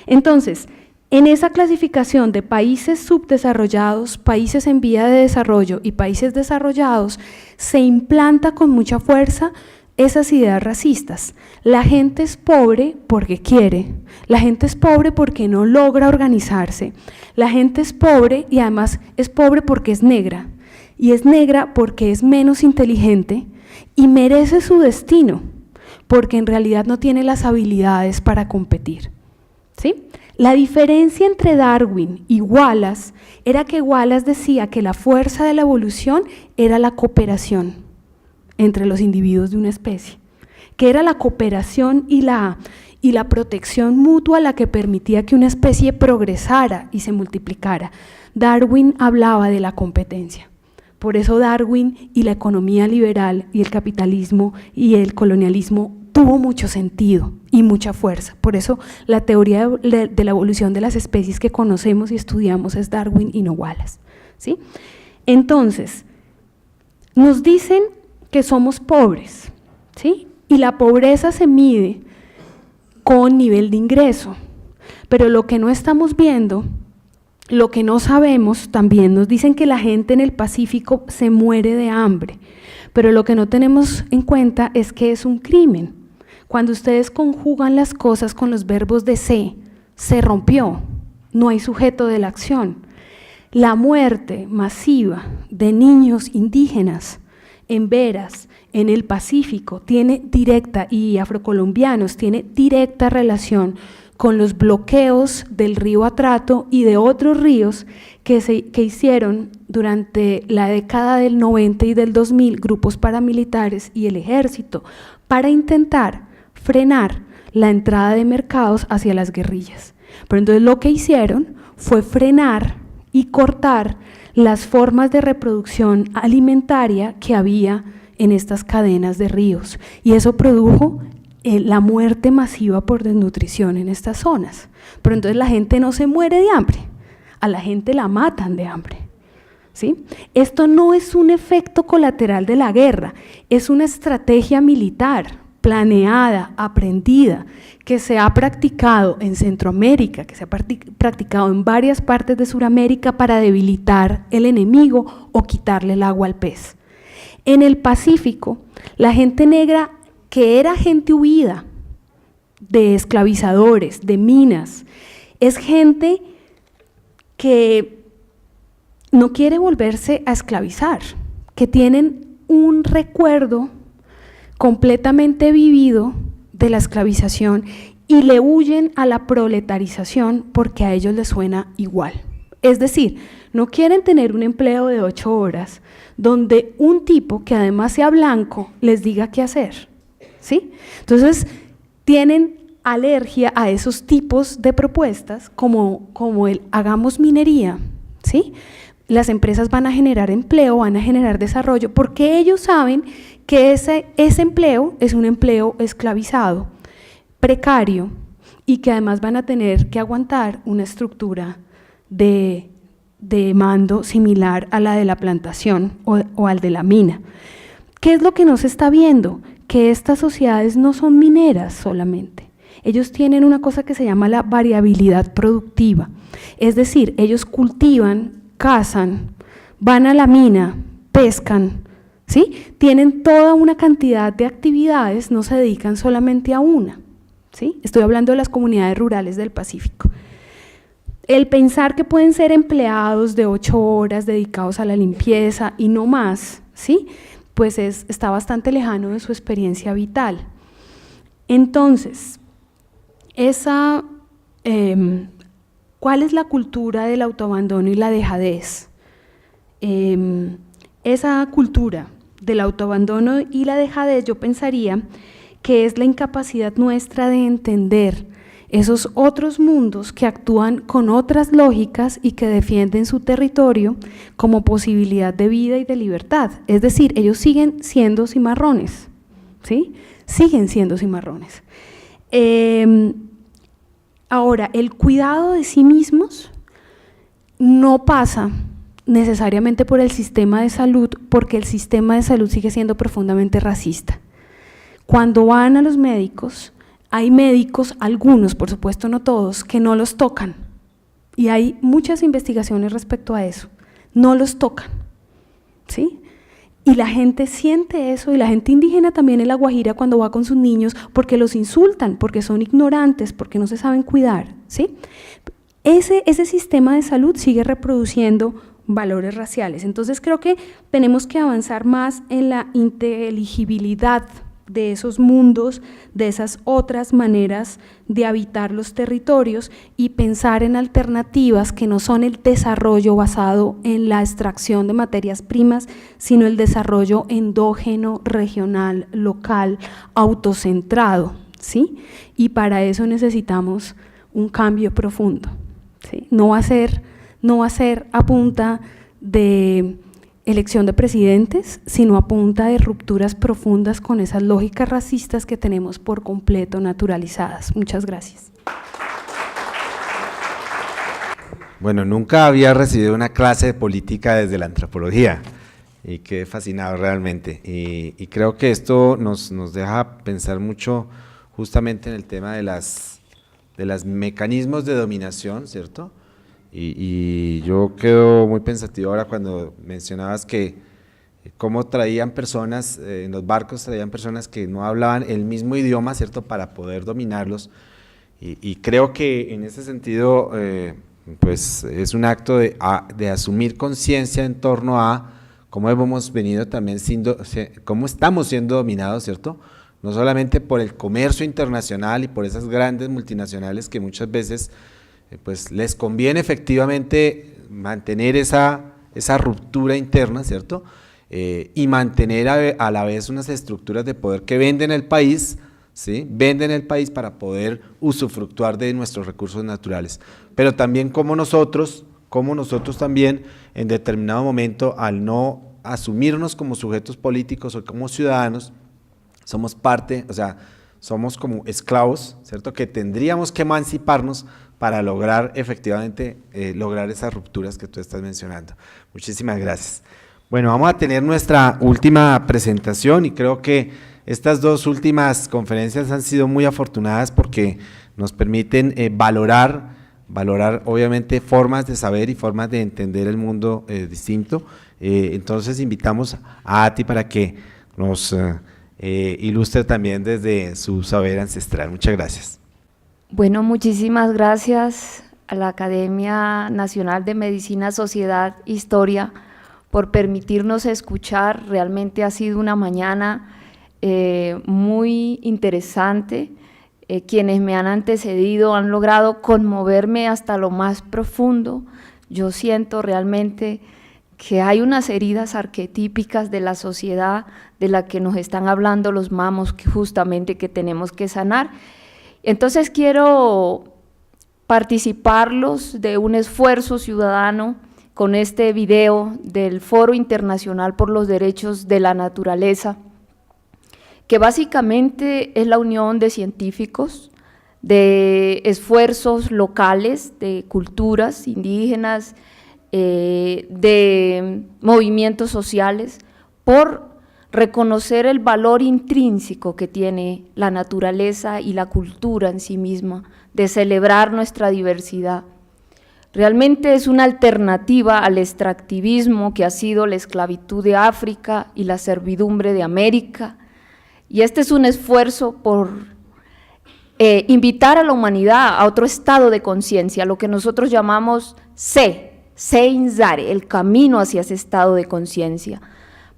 Entonces, en esa clasificación de países subdesarrollados, países en vía de desarrollo y países desarrollados, se implanta con mucha fuerza esas ideas racistas. La gente es pobre porque quiere, la gente es pobre porque no logra organizarse, la gente es pobre y además es pobre porque es negra, y es negra porque es menos inteligente y merece su destino, porque en realidad no tiene las habilidades para competir, ¿sí? La diferencia entre Darwin y Wallace era que Wallace decía que la fuerza de la evolución era la cooperación entre los individuos de una especie, que era la cooperación y la protección mutua la que permitía que una especie progresara y se multiplicara. Darwin hablaba de la competencia. Por eso Darwin y la economía liberal y el capitalismo y el colonialismo tuvo mucho sentido y mucha fuerza. Por eso la teoría de la evolución de las especies que conocemos y estudiamos es Darwin y no Wallace, ¿sí? Entonces, nos dicen que somos pobres, ¿sí? Y la pobreza se mide con nivel de ingreso, pero lo que no estamos viendo, lo que no sabemos, también nos dicen que la gente en el Pacífico se muere de hambre, pero lo que no tenemos en cuenta es que es un crimen. Cuando ustedes conjugan las cosas con los verbos de se rompió, no hay sujeto de la acción. La muerte masiva de niños indígenas en veras, en el Pacífico, tiene directa, y afrocolombianos, tiene directa relación con los bloqueos del río Atrato y de otros ríos que hicieron durante la década del 90 y del 2000 grupos paramilitares y el ejército para intentar frenar la entrada de mercados hacia las guerrillas. Pero entonces lo que hicieron fue frenar y cortar las formas de reproducción alimentaria que había en estas cadenas de ríos, y eso produjo la muerte masiva por desnutrición en estas zonas. Pero entonces la gente no se muere de hambre, a la gente la matan de hambre, ¿sí? Esto no es un efecto colateral de la guerra, es una estrategia militar planeada, aprendida, que se ha practicado en Centroamérica, que se ha practicado en varias partes de Sudamérica para debilitar el enemigo o quitarle el agua al pez. En el Pacífico, la gente negra, que era gente huida de esclavizadores, de minas, es gente que no quiere volverse a esclavizar, que tienen un recuerdo completamente vivido de la esclavización y le huyen a la proletarización porque a ellos les suena igual. Es decir, no quieren tener un empleo de 8 horas donde un tipo que además sea blanco les diga qué hacer, ¿sí? Entonces tienen alergia a esos tipos de propuestas como el hagamos minería, ¿sí? Las empresas van a generar empleo, van a generar desarrollo, porque ellos saben que ese empleo es un empleo esclavizado, precario, y que además van a tener que aguantar una estructura de mando similar a la de la plantación o al de la mina. ¿Qué es lo que no se está viendo? Que estas sociedades no son mineras solamente. Ellos tienen una cosa que se llama la variabilidad productiva, es decir, ellos cultivan, cazan, van a la mina, pescan, ¿sí? Tienen toda una cantidad de actividades, no se dedican solamente a una, ¿sí? Estoy hablando de las comunidades rurales del Pacífico. El pensar que pueden ser empleados de 8 horas dedicados a la limpieza y no más, ¿sí? Pues está bastante lejano de su experiencia vital. Entonces, ¿cuál es la cultura del autoabandono y la dejadez? Esa cultura del autoabandono y la dejadez, yo pensaría que es la incapacidad nuestra de entender esos otros mundos que actúan con otras lógicas y que defienden su territorio como posibilidad de vida y de libertad. Es decir, ellos siguen siendo cimarrones, ¿sí? Siguen siendo cimarrones. Ahora, el cuidado de sí mismos no pasa necesariamente por el sistema de salud, porque el sistema de salud sigue siendo profundamente racista. Cuando van a los médicos, hay médicos, algunos, por supuesto no todos, que no los tocan, y hay muchas investigaciones respecto a eso, no los tocan, ¿sí? Y la gente siente eso, y la gente indígena también en La Guajira cuando va con sus niños, porque los insultan, porque son ignorantes, porque no se saben cuidar, ¿sí? Ese sistema de salud sigue reproduciendo valores raciales. Entonces creo que tenemos que avanzar más en la inteligibilidad de esos mundos, de esas otras maneras de habitar los territorios y pensar en alternativas que no son el desarrollo basado en la extracción de materias primas, sino el desarrollo endógeno, regional, local, autocentrado, ¿sí? Y para eso necesitamos un cambio profundo, ¿sí? No va a ser a punta de elección de presidentes, sino a punta de rupturas profundas con esas lógicas racistas que tenemos por completo naturalizadas. Muchas gracias. Bueno, nunca había recibido una clase de política desde la antropología. y quedé fascinado realmente. Y creo que esto nos deja pensar mucho justamente en el tema de los mecanismos de dominación, ¿cierto? Y yo quedo muy pensativo ahora cuando mencionabas que cómo traían personas, en los barcos traían personas que no hablaban el mismo idioma, ¿cierto?, para poder dominarlos. Y creo que en ese sentido, pues es un acto de asumir conciencia en torno a cómo hemos venido también cómo estamos siendo dominados, ¿cierto?, no solamente por el comercio internacional y por esas grandes multinacionales que muchas veces pues les conviene efectivamente mantener esa ruptura interna, ¿cierto?, y mantener a la vez unas estructuras de poder que venden el país, ¿sí?, venden el país para poder usufructuar de nuestros recursos naturales, pero también como nosotros también en determinado momento, al no asumirnos como sujetos políticos o como ciudadanos, somos parte, o sea, somos como esclavos, ¿cierto?, que tendríamos que emanciparnos para lograr efectivamente lograr esas rupturas que tú estás mencionando. Muchísimas gracias. Bueno, vamos a tener nuestra última presentación y creo que estas dos últimas conferencias han sido muy afortunadas porque nos permiten valorar obviamente formas de saber y formas de entender el mundo distinto. Entonces invitamos a Ati para que nos ilustre también desde su saber ancestral. Muchas gracias. Bueno, muchísimas gracias a la Academia Nacional de Medicina, Sociedad, Historia por permitirnos escuchar. Realmente ha sido una mañana muy interesante. Quienes me han antecedido han logrado conmoverme hasta lo más profundo. Yo siento realmente que hay unas heridas arquetípicas de la sociedad de la que nos están hablando los mamos, que justamente que tenemos que sanar. Entonces quiero participarlos de un esfuerzo ciudadano con este video del Foro Internacional por los Derechos de la Naturaleza, que básicamente es la unión de científicos, de esfuerzos locales, de culturas indígenas, de movimientos sociales, por reconocer el valor intrínseco que tiene la naturaleza y la cultura en sí misma, de celebrar nuestra diversidad. Realmente es una alternativa al extractivismo que ha sido la esclavitud de África y la servidumbre de América, y este es un esfuerzo por invitar a la humanidad a otro estado de conciencia, lo que nosotros llamamos Seinzare, el camino hacia ese estado de conciencia,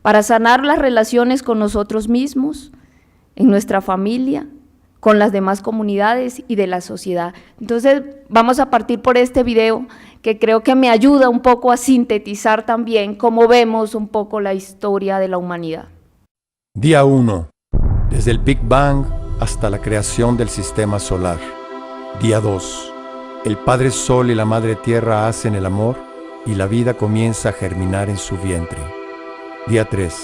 para sanar las relaciones con nosotros mismos, en nuestra familia, con las demás comunidades y de la sociedad. Entonces vamos a partir por este video que creo que me ayuda un poco a sintetizar también cómo vemos un poco la historia de la humanidad. Día 1. Desde el Big Bang hasta la creación del sistema solar. Día 2. El Padre Sol y la Madre Tierra hacen el amor y la vida comienza a germinar en su vientre. Día 3.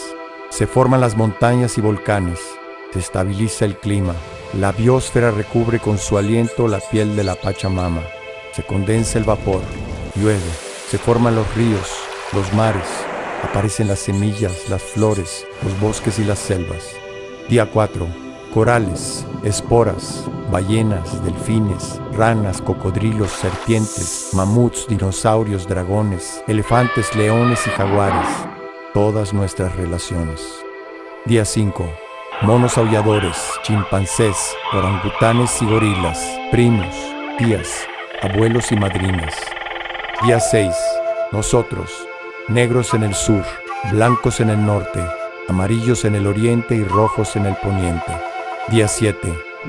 Se forman las montañas y volcanes, se estabiliza el clima, la biosfera recubre con su aliento la piel de la Pachamama, se condensa el vapor, llueve, se forman los ríos, los mares, aparecen las semillas, las flores, los bosques y las selvas. Día 4. Corales, esporas, ballenas, delfines, ranas, cocodrilos, serpientes, mamuts, dinosaurios, dragones, elefantes, leones y jaguares, todas nuestras relaciones. Día 5. Monos aulladores, chimpancés, orangutanes y gorilas, primos, tías, abuelos y madrinas. Día 6. Nosotros, negros en el sur, blancos en el norte, amarillos en el oriente y rojos en el poniente. Día 7.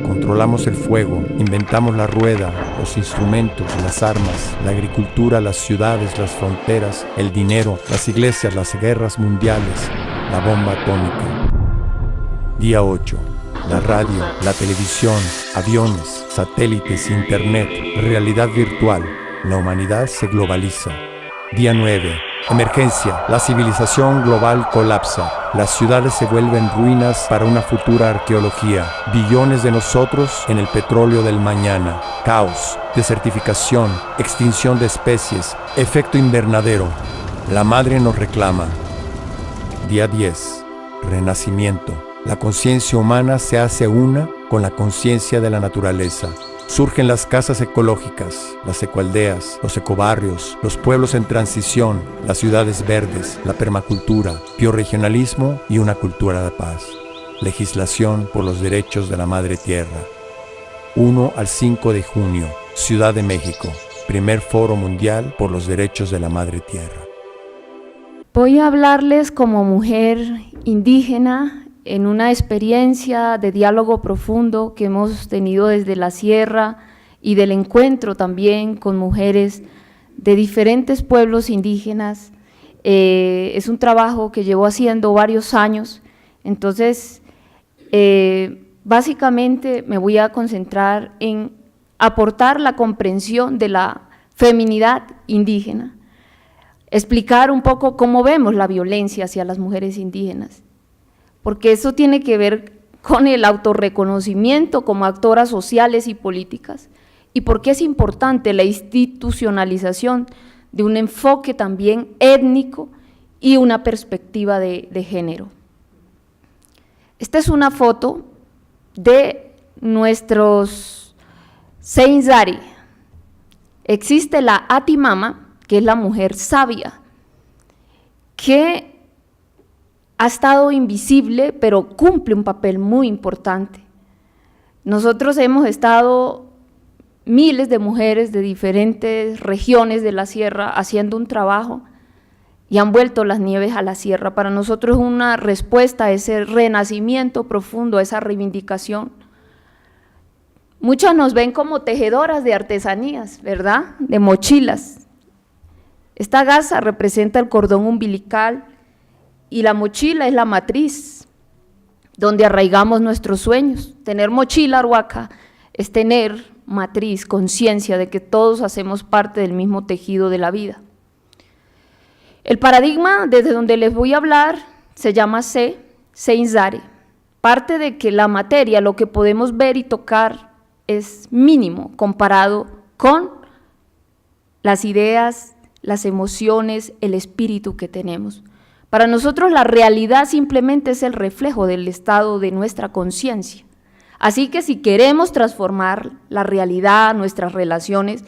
Controlamos el fuego, inventamos la rueda, los instrumentos, las armas, la agricultura, las ciudades, las fronteras, el dinero, las iglesias, las guerras mundiales, la bomba atómica. Día 8. La radio, la televisión, aviones, satélites, internet, realidad virtual. La humanidad se globaliza. Día 9. Emergencia. La civilización global colapsa. Las ciudades se vuelven ruinas para una futura arqueología. Billones de nosotros en el petróleo del mañana. Caos, desertificación, extinción de especies, efecto invernadero. La madre nos reclama. Día 10. Renacimiento. La conciencia humana se hace una con la conciencia de la naturaleza. Surgen las casas ecológicas, las ecoaldeas, los ecobarrios, los pueblos en transición, las ciudades verdes, la permacultura, bioregionalismo y una cultura de paz. Legislación por los derechos de la Madre Tierra. 1 al 5 de junio, Ciudad de México. Primer Foro Mundial por los Derechos de la Madre Tierra. Voy a hablarles como mujer indígena en una experiencia de diálogo profundo que hemos tenido desde la sierra y del encuentro también con mujeres de diferentes pueblos indígenas. Es un trabajo que llevo haciendo varios años, entonces básicamente me voy a concentrar en aportar la comprensión de la feminidad indígena, explicar un poco cómo vemos la violencia hacia las mujeres indígenas, porque eso tiene que ver con el autorreconocimiento como actoras sociales y políticas, y porque es importante la institucionalización de un enfoque también étnico y una perspectiva de género. Esta es una foto de nuestros Seinzari. Existe la Atimama, que es la mujer sabia, que ha estado invisible, pero cumple un papel muy importante. Nosotros hemos estado miles de mujeres de diferentes regiones de la sierra haciendo un trabajo y han vuelto las nieves a la sierra. Para nosotros es una respuesta a ese renacimiento profundo, a esa reivindicación. Muchas nos ven como tejedoras de artesanías, ¿verdad?, de mochilas. Esta gasa representa el cordón umbilical y la mochila es la matriz donde arraigamos nuestros sueños. Tener mochila, Arhuaca, es tener matriz, conciencia de que todos hacemos parte del mismo tejido de la vida. El paradigma desde donde les voy a hablar se llama Seinzari. Parte de que la materia, lo que podemos ver y tocar, es mínimo comparado con las ideas, las emociones, el espíritu que tenemos. Para nosotros la realidad simplemente es el reflejo del estado de nuestra conciencia. Así que si queremos transformar la realidad, nuestras relaciones,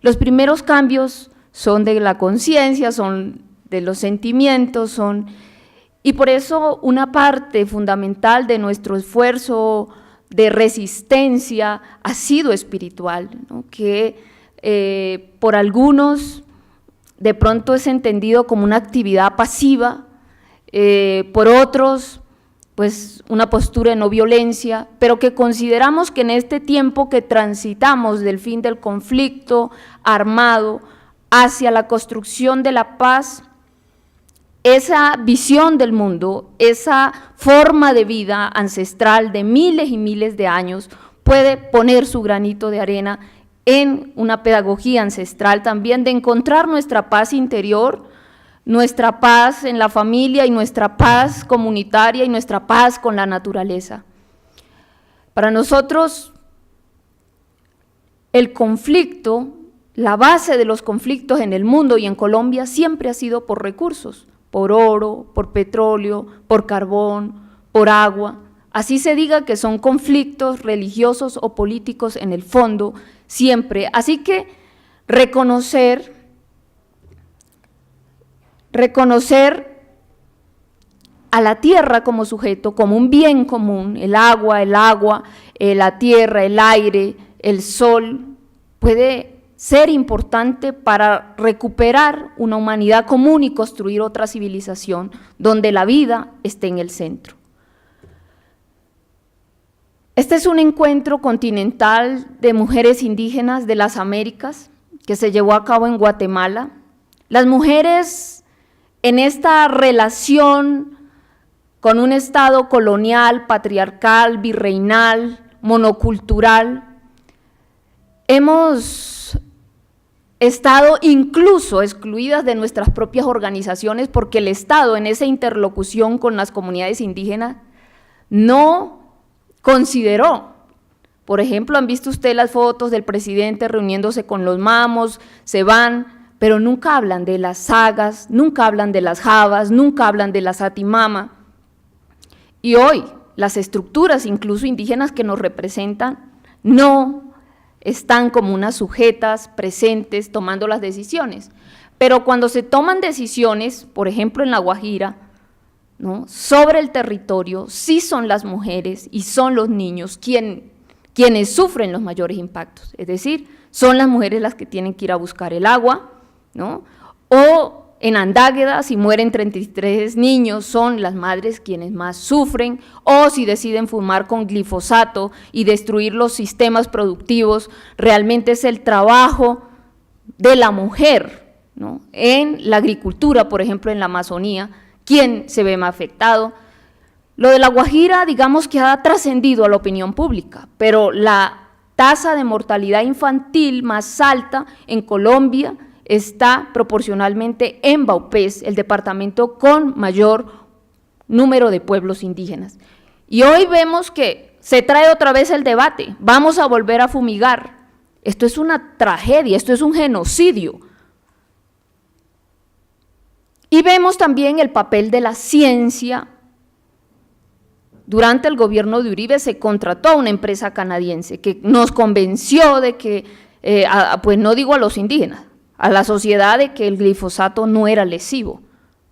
los primeros cambios son de la conciencia, son de los sentimientos, y por eso una parte fundamental de nuestro esfuerzo de resistencia ha sido espiritual, ¿no?, que por algunos de pronto es entendido como una actividad pasiva, por otros pues una postura de no violencia, pero que consideramos que en este tiempo que transitamos del fin del conflicto armado hacia la construcción de la paz, esa visión del mundo, esa forma de vida ancestral de miles y miles de años puede poner su granito de arena en una pedagogía ancestral también de encontrar nuestra paz interior, nuestra paz en la familia y nuestra paz comunitaria y nuestra paz con la naturaleza. Para nosotros el conflicto, la base de los conflictos en el mundo y en Colombia siempre ha sido por recursos, por oro, por petróleo, por carbón, por agua. Así se diga que son conflictos religiosos o políticos en el fondo, siempre. Así que reconocer a la tierra como sujeto, como un bien común, el agua, la tierra, el aire, el sol, puede ser importante para recuperar una humanidad común y construir otra civilización donde la vida esté en el centro. Este es un encuentro continental de mujeres indígenas de las Américas que se llevó a cabo en Guatemala. Las mujeres en esta relación con un estado colonial, patriarcal, virreinal, monocultural, hemos estado incluso excluidas de nuestras propias organizaciones porque el Estado en esa interlocución con las comunidades indígenas no consideró. Por ejemplo, han visto ustedes las fotos del presidente reuniéndose con los mamos, se van, pero nunca hablan de las sagas, nunca hablan de las jabas, nunca hablan de la satimama. Y hoy las estructuras, incluso indígenas que nos representan, no están como unas sujetas presentes tomando las decisiones. Pero cuando se toman decisiones, por ejemplo en La Guajira, ¿no?, sobre el territorio, sí son las mujeres y son los niños quienes sufren los mayores impactos, es decir, son las mujeres las que tienen que ir a buscar el agua, ¿no? O en Andágueda, si mueren 33 niños, son las madres quienes más sufren, o si deciden fumar con glifosato y destruir los sistemas productivos, realmente es el trabajo de la mujer, ¿no?, en la agricultura, por ejemplo, en la Amazonía, quien se ve más afectado. Lo de La Guajira, digamos que ha trascendido a la opinión pública, pero la tasa de mortalidad infantil más alta en Colombia está proporcionalmente en Vaupés, el departamento con mayor número de pueblos indígenas. Y hoy vemos que se trae otra vez el debate, vamos a volver a fumigar. Esto es una tragedia, esto es un genocidio. Y vemos también el papel de la ciencia. Durante el gobierno de Uribe se contrató a una empresa canadiense que nos convenció de que, pues no digo a los indígenas, a la sociedad, de que el glifosato no era lesivo.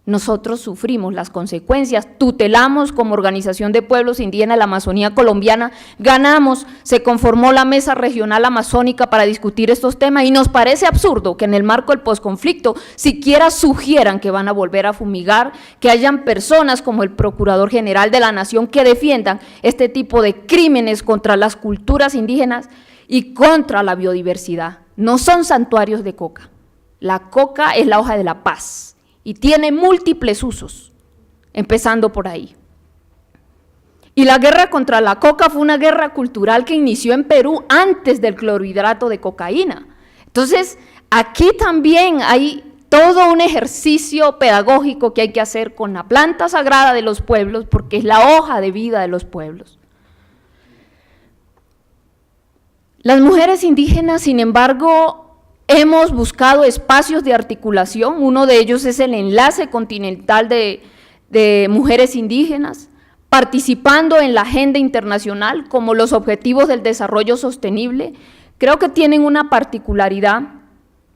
Nosotros sufrimos las consecuencias, tutelamos como Organización de Pueblos Indígenas de la Amazonía Colombiana, ganamos, se conformó la Mesa Regional Amazónica para discutir estos temas y nos parece absurdo que en el marco del posconflicto siquiera sugieran que van a volver a fumigar, que hayan personas como el Procurador General de la Nación que defiendan este tipo de crímenes contra las culturas indígenas y contra la biodiversidad. No son santuarios de coca, la coca es la hoja de la paz y tiene múltiples usos, empezando por ahí. Y la guerra contra la coca fue una guerra cultural que inició en Perú antes del clorhidrato de cocaína. Entonces, aquí también hay todo un ejercicio pedagógico que hay que hacer con la planta sagrada de los pueblos, porque es la hoja de vida de los pueblos. Las mujeres indígenas, sin embargo, hemos buscado espacios de articulación, uno de ellos es el Enlace Continental de Mujeres Indígenas, participando en la agenda internacional como los Objetivos del Desarrollo Sostenible. Creo que tienen una particularidad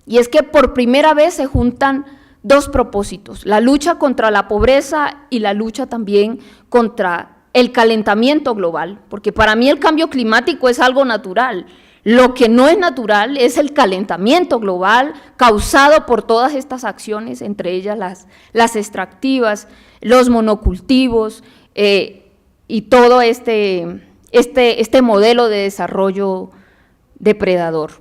y es que por primera vez se juntan dos propósitos, la lucha contra la pobreza y la lucha también contra el calentamiento global, porque para mí el cambio climático es algo natural. Lo que no es natural es el calentamiento global causado por todas estas acciones, entre ellas las extractivas, los monocultivos y todo este modelo de desarrollo depredador.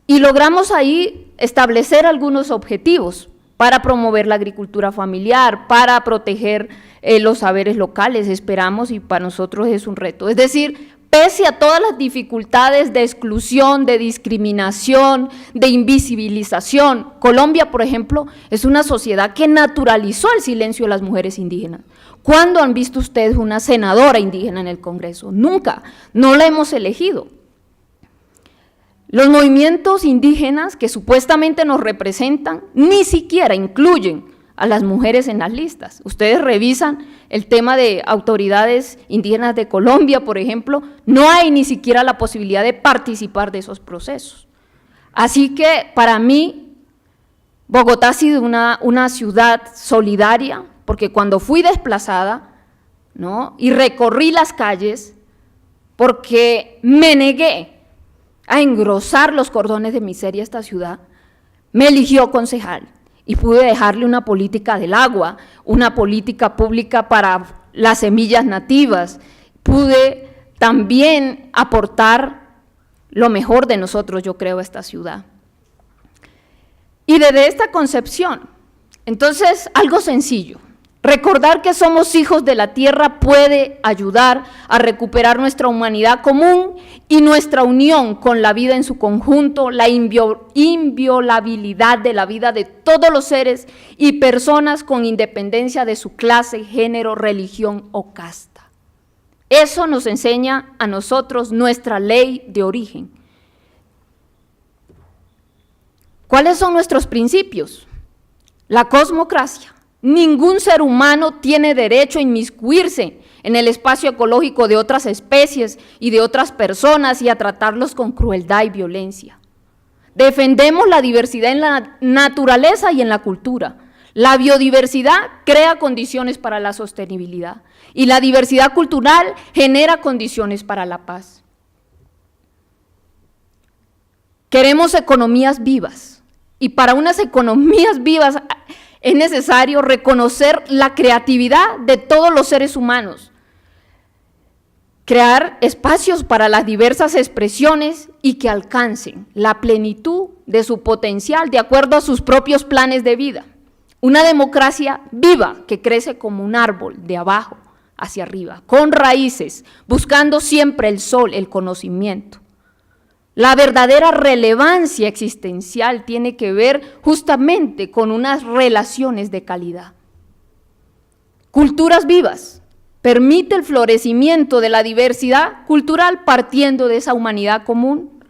Y logramos ahí establecer algunos objetivos para promover la agricultura familiar, para proteger los saberes locales, esperamos, y para nosotros es un reto. Es decir, pese a todas las dificultades de exclusión, de discriminación, de invisibilización, Colombia, por ejemplo, es una sociedad que naturalizó el silencio de las mujeres indígenas. ¿Cuándo han visto ustedes una senadora indígena en el Congreso? Nunca, no la hemos elegido. Los movimientos indígenas que supuestamente nos representan ni siquiera incluyen a las mujeres en las listas. Ustedes revisan el tema de autoridades indígenas de Colombia, por ejemplo, no hay ni siquiera la posibilidad de participar de esos procesos. Así que para mí, Bogotá ha sido una ciudad solidaria, porque cuando fui desplazada, ¿no?, y recorrí las calles, porque me negué a engrosar los cordones de miseria a esta ciudad, me eligió concejal. Y pude dejarle una política del agua, una política pública para las semillas nativas, pude también aportar lo mejor de nosotros, yo creo, a esta ciudad. Y desde esta concepción, entonces, algo sencillo, recordar que somos hijos de la tierra puede ayudar a recuperar nuestra humanidad común y nuestra unión con la vida en su conjunto, la inviolabilidad de la vida de todos los seres y personas con independencia de su clase, género, religión o casta. Eso nos enseña a nosotros nuestra ley de origen. ¿Cuáles son nuestros principios? La cosmocracia. Ningún ser humano tiene derecho a inmiscuirse en el espacio ecológico de otras especies y de otras personas y a tratarlos con crueldad y violencia. Defendemos la diversidad en la naturaleza y en la cultura. La biodiversidad crea condiciones para la sostenibilidad y la diversidad cultural genera condiciones para la paz. Queremos economías vivas y para unas economías vivas es necesario reconocer la creatividad de todos los seres humanos, crear espacios para las diversas expresiones y que alcancen la plenitud de su potencial de acuerdo a sus propios planes de vida. Una democracia viva que crece como un árbol de abajo hacia arriba, con raíces, buscando siempre el sol, el conocimiento. La verdadera relevancia existencial tiene que ver justamente con unas relaciones de calidad. Culturas vivas. Permite el florecimiento de la diversidad cultural partiendo de esa humanidad común.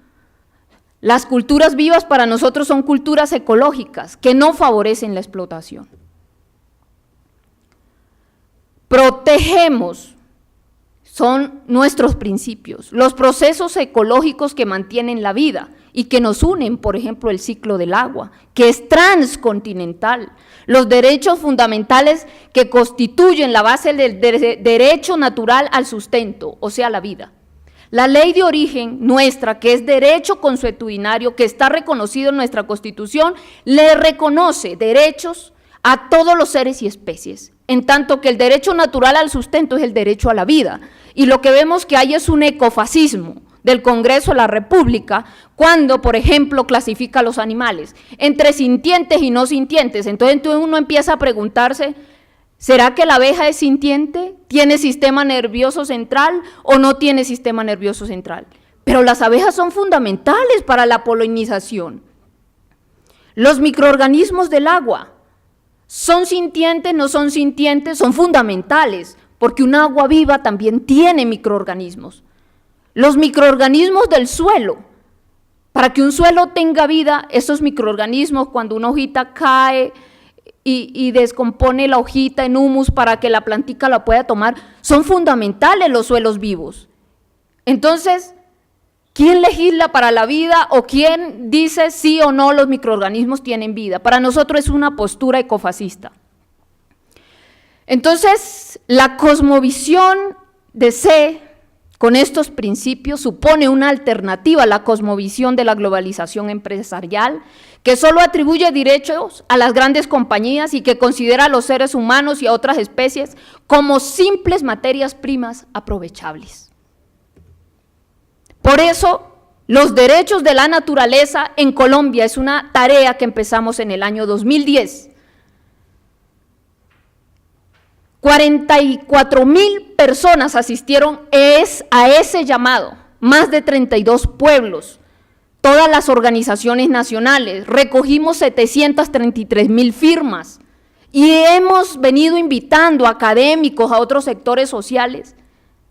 Las culturas vivas para nosotros son culturas ecológicas que no favorecen la explotación. Protegemos, son nuestros principios, los procesos ecológicos que mantienen la vida y que nos unen, por ejemplo, el ciclo del agua, que es transcontinental, los derechos fundamentales que constituyen la base del derecho natural al sustento, o sea, la vida. La ley de origen nuestra, que es derecho consuetudinario, que está reconocido en nuestra Constitución, le reconoce derechos a todos los seres y especies, en tanto que el derecho natural al sustento es el derecho a la vida. Y lo que vemos que hay es un ecofascismo del Congreso de la República cuando, por ejemplo, clasifica a los animales entre sintientes y no sintientes. Entonces uno empieza a preguntarse, ¿será que la abeja es sintiente? ¿Tiene sistema nervioso central o no tiene sistema nervioso central? Pero las abejas son fundamentales para la polinización. Los microorganismos del agua, ¿son sintientes, no son sintientes? Son fundamentales, porque un agua viva también tiene microorganismos. Los microorganismos del suelo, para que un suelo tenga vida, esos microorganismos, cuando una hojita cae y descompone la hojita en humus para que la plantica la pueda tomar, son fundamentales los suelos vivos. Entonces, ¿quién legisla para la vida o quién dice sí o no los microorganismos tienen vida? Para nosotros es una postura ecofascista. Entonces, la cosmovisión de C, con estos principios, supone una alternativa a la cosmovisión de la globalización empresarial, que solo atribuye derechos a las grandes compañías y que considera a los seres humanos y a otras especies como simples materias primas aprovechables. Por eso, los derechos de la naturaleza en Colombia es una tarea que empezamos en el año 2010. 44,000 personas asistieron a ese llamado, más de 32 pueblos, todas las organizaciones nacionales, recogimos 733,000 firmas y hemos venido invitando a académicos, a otros sectores sociales.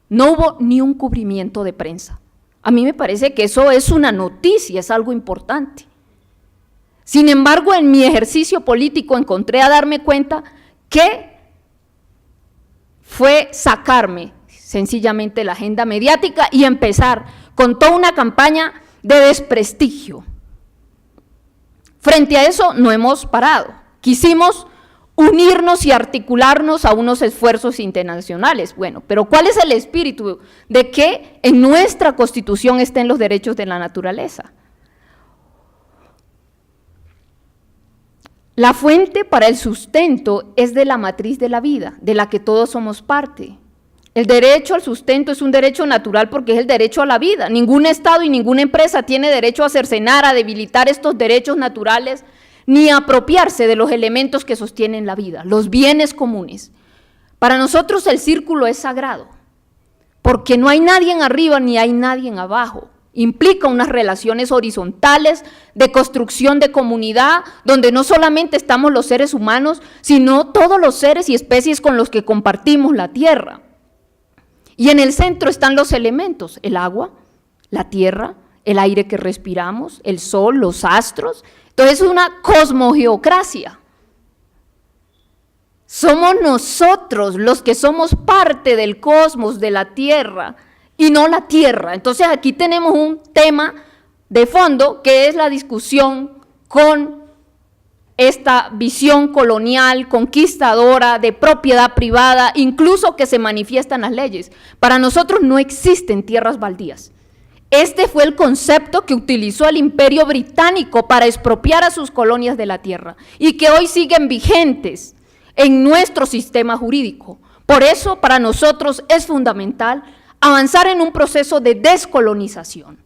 No hubo ni un cubrimiento de prensa. A mí me parece que eso es una noticia, es algo importante. Sin embargo, en mi ejercicio político encontré a darme cuenta que fue sacarme sencillamente la agenda mediática y empezar con toda una campaña de desprestigio. Frente a eso no hemos parado. Quisimos unirnos y articularnos a unos esfuerzos internacionales. Bueno, pero ¿cuál es el espíritu de que en nuestra Constitución estén los derechos de la naturaleza? La fuente para el sustento es de la matriz de la vida, de la que todos somos parte. El derecho al sustento es un derecho natural porque es el derecho a la vida. Ningún Estado y ninguna empresa tiene derecho a cercenar, a debilitar estos derechos naturales, ni a apropiarse de los elementos que sostienen la vida, los bienes comunes. Para nosotros el círculo es sagrado, porque no hay nadie en arriba ni hay nadie en abajo. Implica unas relaciones horizontales de construcción de comunidad, donde no solamente estamos los seres humanos, sino todos los seres y especies con los que compartimos la tierra. Y en el centro están los elementos, el agua, la tierra, el aire que respiramos, el sol, los astros. Entonces es una cosmogeocracia. Somos nosotros los que somos parte del cosmos, de la Tierra, y no la Tierra. Entonces aquí tenemos un tema de fondo que es la discusión con esta visión colonial, conquistadora, de propiedad privada, incluso que se manifiesta en las leyes. Para nosotros no existen tierras baldías. Este fue el concepto que utilizó el Imperio Británico para expropiar a sus colonias de la tierra y que hoy siguen vigentes en nuestro sistema jurídico. Por eso, para nosotros es fundamental avanzar en un proceso de descolonización.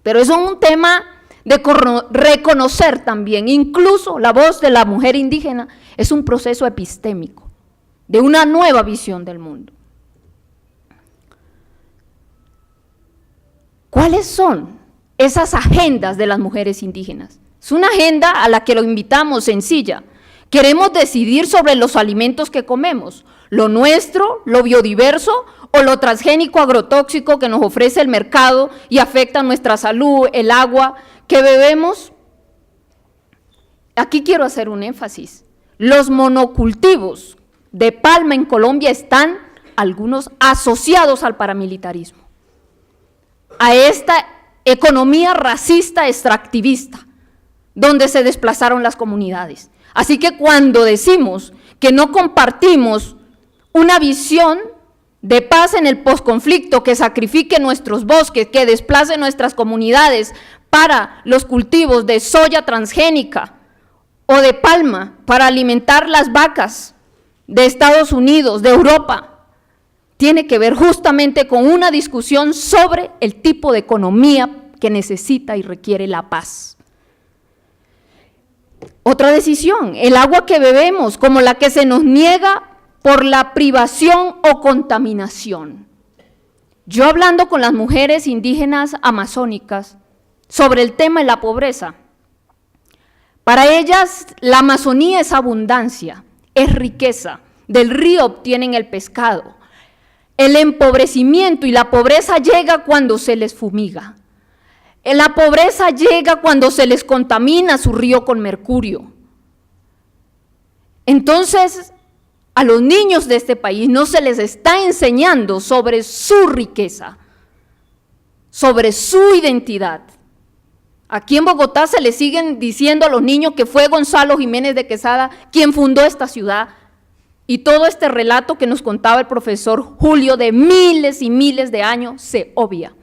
Pero eso es un tema de reconocer también, incluso la voz de la mujer indígena es un proceso epistémico, de una nueva visión del mundo. ¿Cuáles son esas agendas de las mujeres indígenas? Es una agenda a la que lo invitamos sencilla. Queremos decidir sobre los alimentos que comemos, lo nuestro, lo biodiverso o lo transgénico agrotóxico que nos ofrece el mercado y afecta nuestra salud, el agua que bebemos. Aquí quiero hacer un énfasis. Los monocultivos de palma en Colombia están algunos asociados al paramilitarismo, a esta economía racista extractivista, donde se desplazaron las comunidades. Así que cuando decimos que no compartimos una visión de paz en el posconflicto, que sacrifique nuestros bosques, que desplace nuestras comunidades para los cultivos de soya transgénica o de palma para alimentar las vacas de Estados Unidos, de Europa, tiene que ver justamente con una discusión sobre el tipo de economía que necesita y requiere la paz. Otra decisión, el agua que bebemos, como la que se nos niega por la privación o contaminación. Yo hablando con las mujeres indígenas amazónicas sobre el tema de la pobreza, para ellas la Amazonía es abundancia, es riqueza, del río obtienen el pescado. El empobrecimiento y la pobreza llega cuando se les fumiga. La pobreza llega cuando se les contamina su río con mercurio. Entonces, a los niños de este país no se les está enseñando sobre su riqueza, sobre su identidad. Aquí en Bogotá se les siguen diciendo a los niños que fue Gonzalo Jiménez de Quesada quien fundó esta ciudad, y todo este relato que nos contaba el profesor Julio de miles y miles de años se obvia.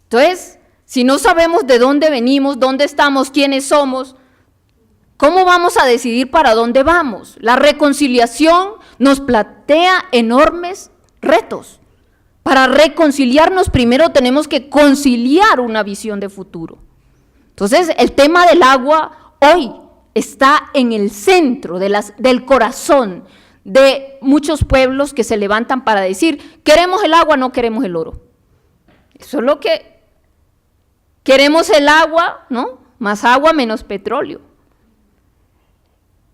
Entonces, si no sabemos de dónde venimos, dónde estamos, quiénes somos, ¿cómo vamos a decidir para dónde vamos? La reconciliación nos plantea enormes retos. Para reconciliarnos primero tenemos que conciliar una visión de futuro. Entonces, el tema del agua hoy está en el centro del corazón de muchos pueblos que se levantan para decir, queremos el agua, no queremos el oro. Eso es lo que queremos, el agua, ¿no? Más agua, menos petróleo.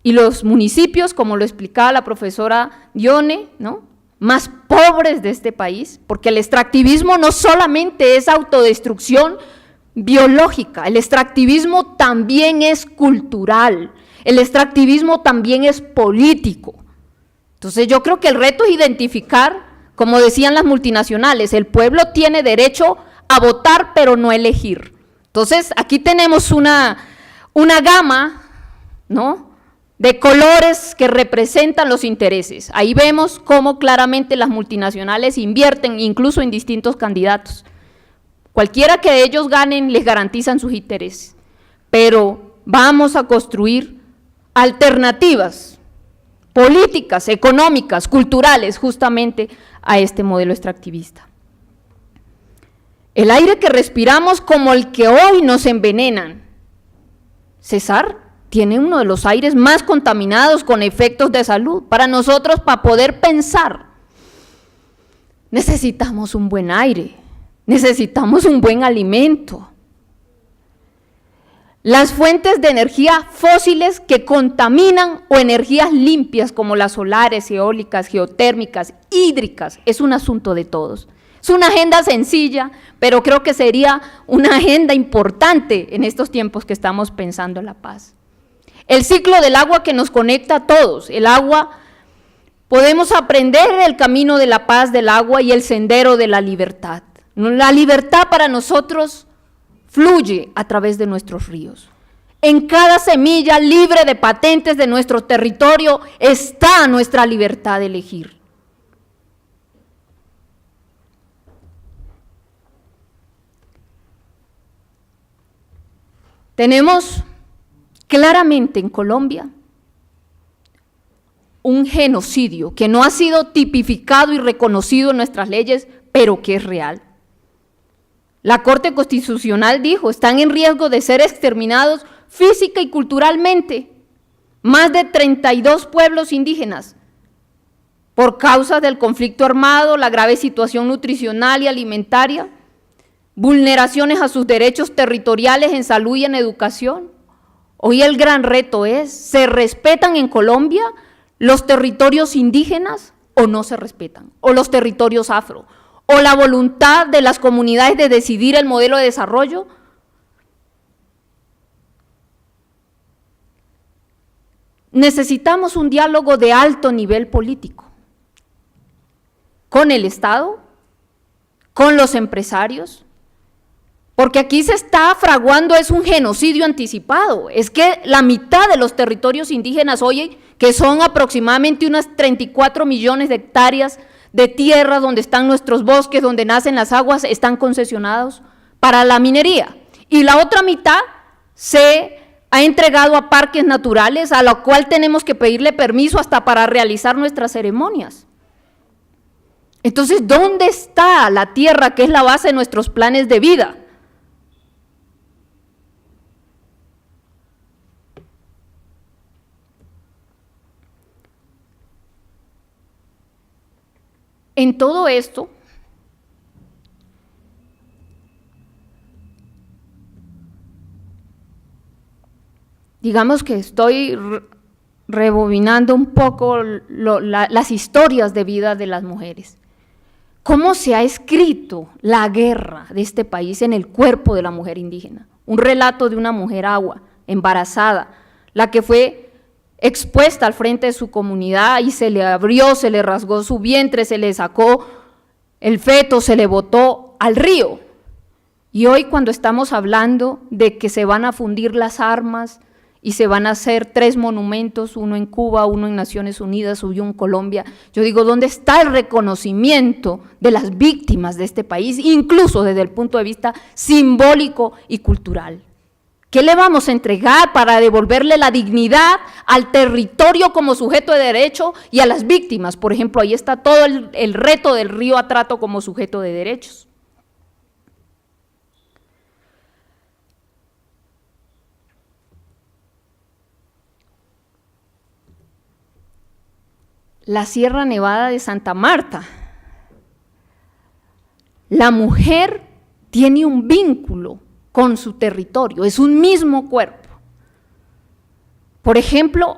Y los municipios, como lo explicaba la profesora Dione, ¿no?, más pobres de este país, porque el extractivismo no solamente es autodestrucción biológica, el extractivismo también es cultural, el extractivismo también es político. Entonces yo creo que el reto es identificar, como decían las multinacionales, el pueblo tiene derecho a votar pero no elegir. Entonces aquí tenemos una gama, ¿no?, de colores que representan los intereses. Ahí vemos cómo claramente las multinacionales invierten incluso en distintos candidatos. Cualquiera que de ellos ganen les garantizan sus intereses, pero vamos a construir alternativas políticas, económicas, culturales justamente a este modelo extractivista. El aire que respiramos como el que hoy nos envenenan. César tiene uno de los aires más contaminados con efectos de salud. Para nosotros, para poder pensar, necesitamos un buen aire, necesitamos un buen alimento. Las fuentes de energía fósiles que contaminan o energías limpias como las solares, eólicas, geotérmicas, hídricas, es un asunto de todos. Es una agenda sencilla, pero creo que sería una agenda importante en estos tiempos que estamos pensando en la paz. El ciclo del agua que nos conecta a todos, el agua, podemos aprender el camino de la paz del agua y el sendero de la libertad. La libertad para nosotros fluye a través de nuestros ríos. En cada semilla libre de patentes de nuestro territorio está nuestra libertad de elegir. Tenemos claramente en Colombia un genocidio que no ha sido tipificado y reconocido en nuestras leyes, pero que es real. La Corte Constitucional dijo, están en riesgo de ser exterminados física y culturalmente más de 32 pueblos indígenas por causa del conflicto armado, la grave situación nutricional y alimentaria, vulneraciones a sus derechos territoriales en salud y en educación. Hoy el gran reto es, ¿se respetan en Colombia los territorios indígenas o no se respetan? O los territorios afro, o la voluntad de las comunidades de decidir el modelo de desarrollo. Necesitamos un diálogo de alto nivel político con el Estado, con los empresarios, porque aquí se está fraguando es un genocidio anticipado. Es que la mitad de los territorios indígenas hoy, que son aproximadamente unas 34 millones de hectáreas de tierra donde están nuestros bosques, donde nacen las aguas, están concesionados para la minería. Y la otra mitad se ha entregado a parques naturales, a lo cual tenemos que pedirle permiso hasta para realizar nuestras ceremonias. Entonces, ¿dónde está la tierra que es la base de nuestros planes de vida? En todo esto, digamos que estoy rebobinando un poco las historias de vida de las mujeres. ¿Cómo se ha escrito la guerra de este país en el cuerpo de la mujer indígena? Un relato de una mujer agua, embarazada, la que fue expuesta al frente de su comunidad y se le abrió, se le rasgó su vientre, se le sacó el feto, se le botó al río. Y hoy cuando estamos hablando de que se van a fundir las armas y se van a hacer 3 monumentos, uno en Cuba, uno en Naciones Unidas, uno en Colombia, yo digo, ¿dónde está el reconocimiento de las víctimas de este país, incluso desde el punto de vista simbólico y cultural? ¿Qué le vamos a entregar para devolverle la dignidad al territorio como sujeto de derecho y a las víctimas? Por ejemplo, ahí está todo el reto del río Atrato como sujeto de derechos. La Sierra Nevada de Santa Marta. La mujer tiene un vínculo con su territorio, es un mismo cuerpo. Por ejemplo,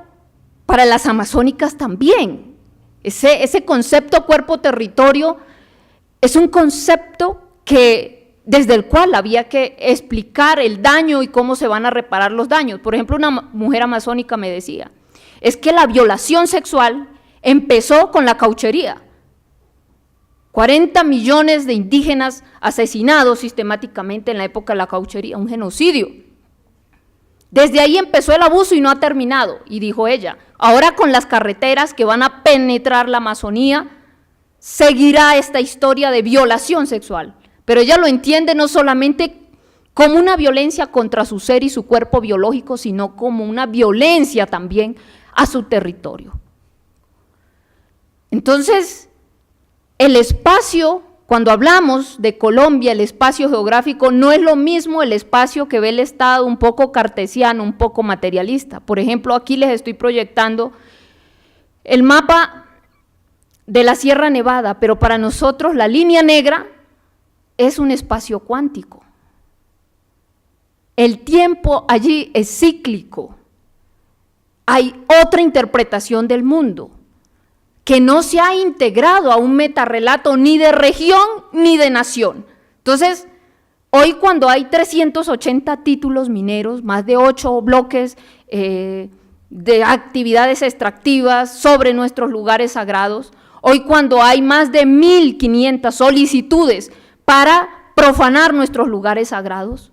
para las amazónicas también, ese concepto cuerpo-territorio es un concepto desde el cual había que explicar el daño y cómo se van a reparar los daños. Por ejemplo, una mujer amazónica me decía, es que la violación sexual empezó con la cauchería. 40 millones de indígenas asesinados sistemáticamente en la época de la cauchería, un genocidio. Desde ahí empezó el abuso y no ha terminado. Y dijo ella, ahora con las carreteras que van a penetrar la Amazonía, seguirá esta historia de violación sexual. Pero ella lo entiende no solamente como una violencia contra su ser y su cuerpo biológico, sino como una violencia también a su territorio. Entonces, el espacio, cuando hablamos de Colombia, el espacio geográfico no es lo mismo el espacio que ve el Estado un poco cartesiano, un poco materialista. Por ejemplo, aquí les estoy proyectando el mapa de la Sierra Nevada, pero para nosotros la línea negra es un espacio cuántico. El tiempo allí es cíclico. Hay otra interpretación del mundo que no se ha integrado a un metarrelato ni de región ni de nación. Entonces, hoy cuando hay 380 títulos mineros, más de 8 bloques de actividades extractivas sobre nuestros lugares sagrados, hoy cuando hay más de 1.500 solicitudes para profanar nuestros lugares sagrados,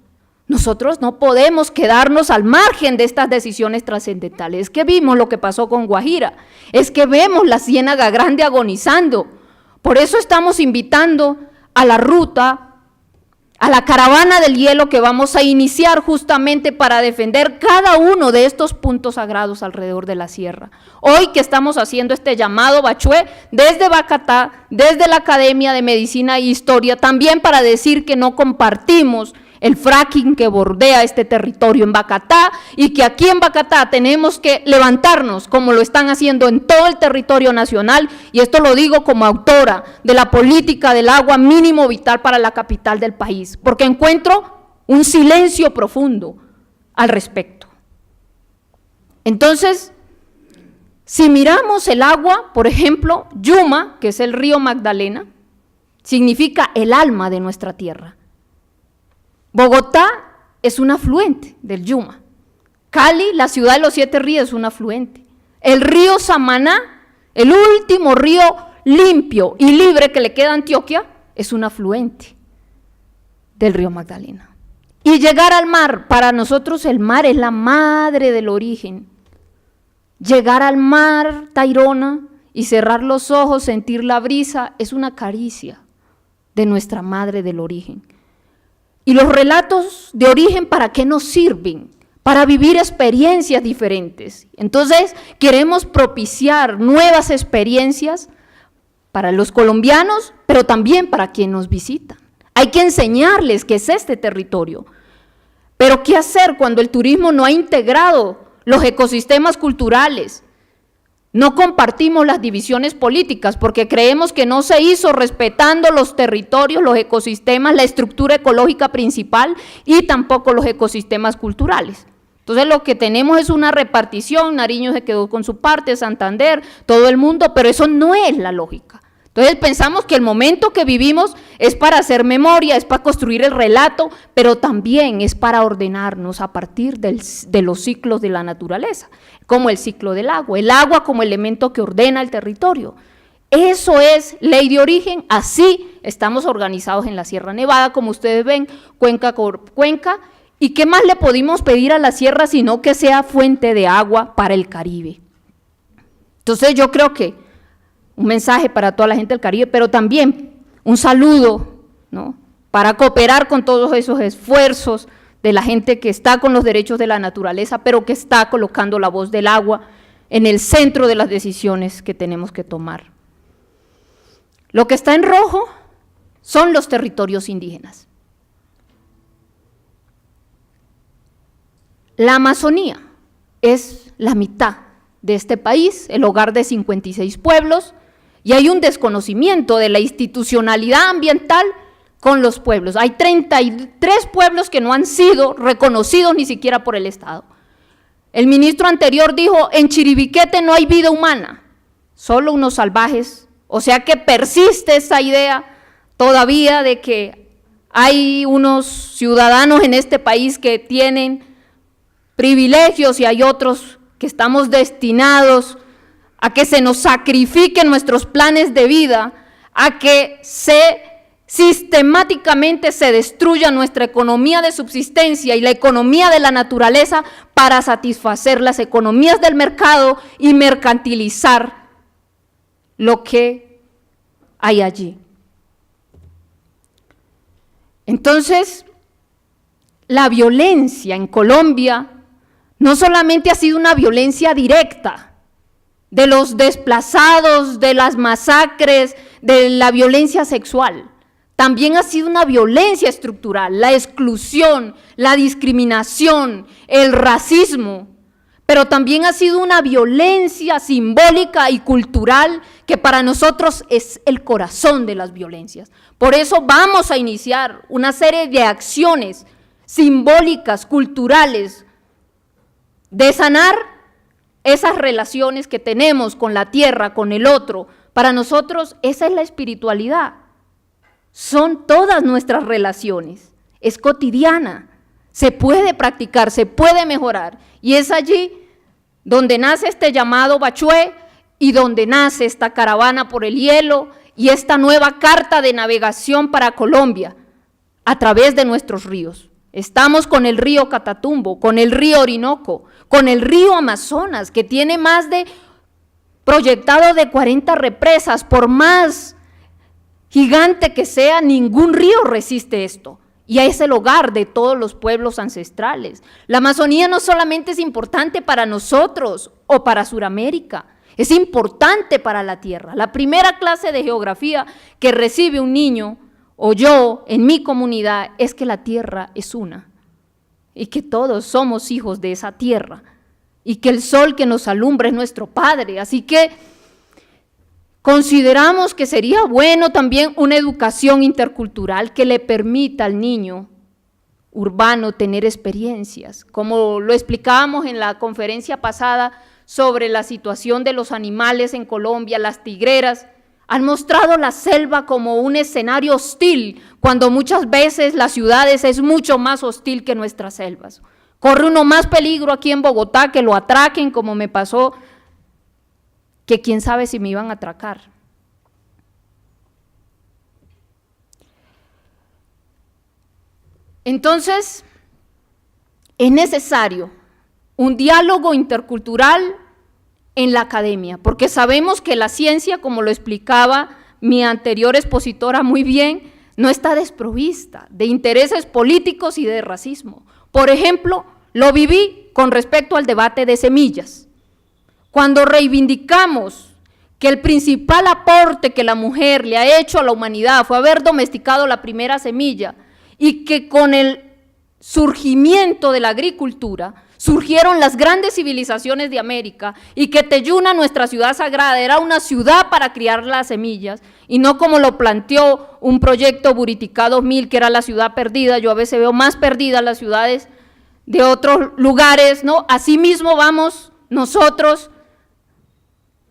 nosotros no podemos quedarnos al margen de estas decisiones trascendentales. Es que vimos lo que pasó con Guajira, es que vemos la Ciénaga Grande agonizando. Por eso estamos invitando a la ruta, a la caravana del hielo que vamos a iniciar justamente para defender cada uno de estos puntos sagrados alrededor de la sierra. Hoy que estamos haciendo este llamado Bachué desde Bacatá, desde la Academia de Medicina e Historia, también para decir que no compartimos el fracking que bordea este territorio en Bacatá y que aquí en Bacatá tenemos que levantarnos como lo están haciendo en todo el territorio nacional, y esto lo digo como autora de la política del agua mínimo vital para la capital del país, porque encuentro un silencio profundo al respecto. Entonces, si miramos el agua, por ejemplo, Yuma, que es el río Magdalena, significa el alma de nuestra tierra. Bogotá es un afluente del Yuma. Cali, la ciudad de los 7 ríos, es un afluente. El río Samaná, el último río limpio y libre que le queda a Antioquia, es un afluente del río Magdalena. Y llegar al mar, para nosotros el mar es la madre del origen. Llegar al mar Tayrona y cerrar los ojos, sentir la brisa, es una caricia de nuestra madre del origen. Y los relatos de origen, ¿para qué nos sirven? Para vivir experiencias diferentes. Entonces, queremos propiciar nuevas experiencias para los colombianos, pero también para quienes nos visitan. Hay que enseñarles qué es este territorio. Pero, ¿qué hacer cuando el turismo no ha integrado los ecosistemas culturales? No compartimos las divisiones políticas porque creemos que no se hizo respetando los territorios, los ecosistemas, la estructura ecológica principal y tampoco los ecosistemas culturales. Entonces lo que tenemos es una repartición, Nariño se quedó con su parte, Santander, todo el mundo, pero eso no es la lógica. Entonces pensamos que el momento que vivimos es para hacer memoria, es para construir el relato, pero también es para ordenarnos a partir de los ciclos de la naturaleza, como el ciclo del agua, el agua como elemento que ordena el territorio. Eso es ley de origen, así estamos organizados en la Sierra Nevada, como ustedes ven, cuenca por cuenca, y ¿qué más le podemos pedir a la sierra sino que sea fuente de agua para el Caribe? Entonces yo creo que un mensaje para toda la gente del Caribe, pero también un saludo, ¿no?, para cooperar con todos esos esfuerzos de la gente que está con los derechos de la naturaleza, pero que está colocando la voz del agua en el centro de las decisiones que tenemos que tomar. Lo que está en rojo son los territorios indígenas. La Amazonía es la mitad de este país, el hogar de 56 pueblos, y hay un desconocimiento de la institucionalidad ambiental con los pueblos. Hay 33 pueblos que no han sido reconocidos ni siquiera por el Estado. El ministro anterior dijo, en Chiribiquete no hay vida humana, solo unos salvajes, o sea que persiste esa idea todavía de que hay unos ciudadanos en este país que tienen privilegios y hay otros que estamos destinados a que se nos sacrifiquen nuestros planes de vida, a que sistemáticamente se destruya nuestra economía de subsistencia y la economía de la naturaleza para satisfacer las economías del mercado y mercantilizar lo que hay allí. Entonces, la violencia en Colombia no solamente ha sido una violencia directa, de los desplazados, de las masacres, de la violencia sexual. También ha sido una violencia estructural, la exclusión, la discriminación, el racismo, pero también ha sido una violencia simbólica y cultural que para nosotros es el corazón de las violencias. Por eso vamos a iniciar una serie de acciones simbólicas, culturales, de sanar esas relaciones que tenemos con la tierra, con el otro. Para nosotros esa es la espiritualidad. Son todas nuestras relaciones, es cotidiana, se puede practicar, se puede mejorar. Y es allí donde nace este llamado Bachué y donde nace esta caravana por el hielo y esta nueva carta de navegación para Colombia a través de nuestros ríos. Estamos con el río Catatumbo, con el río Orinoco, con el río Amazonas, que tiene más de proyectado de 40 represas. Por más gigante que sea, ningún río resiste esto. Y es el hogar de todos los pueblos ancestrales. La Amazonía no solamente es importante para nosotros o para Sudamérica, es importante para la tierra. La primera clase de geografía que recibe un niño o yo en mi comunidad es que la tierra es una y que todos somos hijos de esa tierra y que el sol que nos alumbra es nuestro Padre. Así que consideramos que sería bueno también una educación intercultural que le permita al niño urbano tener experiencias, como lo explicábamos en la conferencia pasada sobre la situación de los animales en Colombia. Las tigreras han mostrado la selva como un escenario hostil, cuando muchas veces las ciudades es mucho más hostil que nuestras selvas. Corre uno más peligro aquí en Bogotá que lo atraquen, como me pasó, que quién sabe si me iban a atracar. Entonces, es necesario un diálogo intercultural en la academia, porque sabemos que la ciencia, como lo explicaba mi anterior expositora muy bien, no está desprovista de intereses políticos y de racismo. Por ejemplo, lo viví con respecto al debate de semillas. Cuando reivindicamos que el principal aporte que la mujer le ha hecho a la humanidad fue haber domesticado la primera semilla y que con el surgimiento de la agricultura surgieron las grandes civilizaciones de América y que Teyuna, nuestra ciudad sagrada, era una ciudad para criar las semillas y no como lo planteó un proyecto Buriticá 2000, que era la ciudad perdida. Yo a veces veo más perdidas las ciudades de otros lugares, ¿no? Asimismo vamos nosotros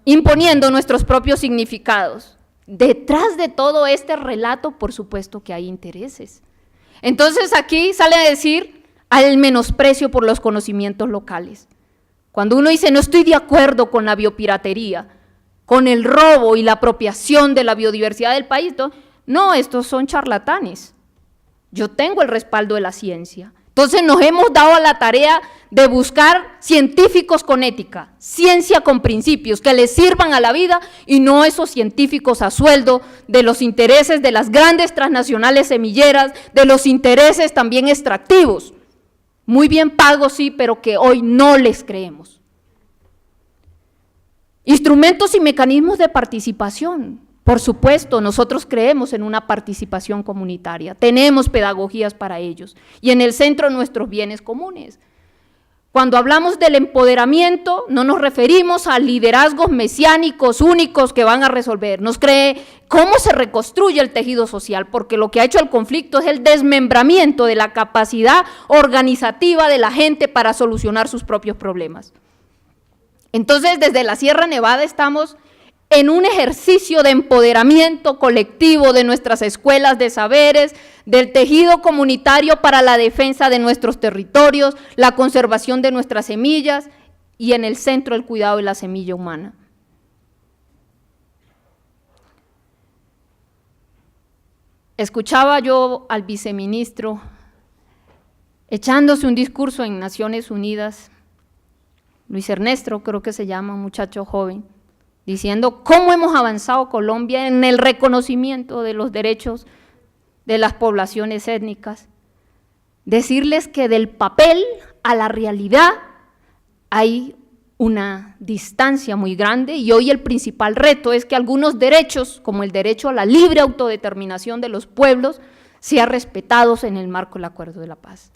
imponiendo nuestros propios significados. Detrás de todo este relato, por supuesto que hay intereses. Entonces aquí sale a decir al menosprecio por los conocimientos locales. Cuando uno dice no estoy de acuerdo con la biopiratería, con el robo y la apropiación de la biodiversidad del país, no, estos son charlatanes. Yo tengo el respaldo de la ciencia. Entonces nos hemos dado a la tarea de buscar científicos con ética, ciencia con principios que les sirvan a la vida y no esos científicos a sueldo de los intereses de las grandes transnacionales semilleras, de los intereses también extractivos, muy bien pagos sí, pero que hoy no les creemos. Instrumentos y mecanismos de participación. Por supuesto, nosotros creemos en una participación comunitaria, tenemos pedagogías para ellos y en el centro nuestros bienes comunes. Cuando hablamos del empoderamiento, no nos referimos a liderazgos mesiánicos únicos que van a resolver, nos cree cómo se reconstruye el tejido social, porque lo que ha hecho el conflicto es el desmembramiento de la capacidad organizativa de la gente para solucionar sus propios problemas. Entonces, desde la Sierra Nevada estamos en un ejercicio de empoderamiento colectivo de nuestras escuelas de saberes, del tejido comunitario para la defensa de nuestros territorios, la conservación de nuestras semillas y en el centro el cuidado de la semilla humana. Escuchaba yo al viceministro echándose un discurso en Naciones Unidas, Luis Ernesto creo que se llama, un muchacho joven, diciendo cómo hemos avanzado Colombia en el reconocimiento de los derechos de las poblaciones étnicas. Decirles que del papel a la realidad hay una distancia muy grande y hoy el principal reto es que algunos derechos, como el derecho a la libre autodeterminación de los pueblos, sean respetados en el marco del Acuerdo de la Paz.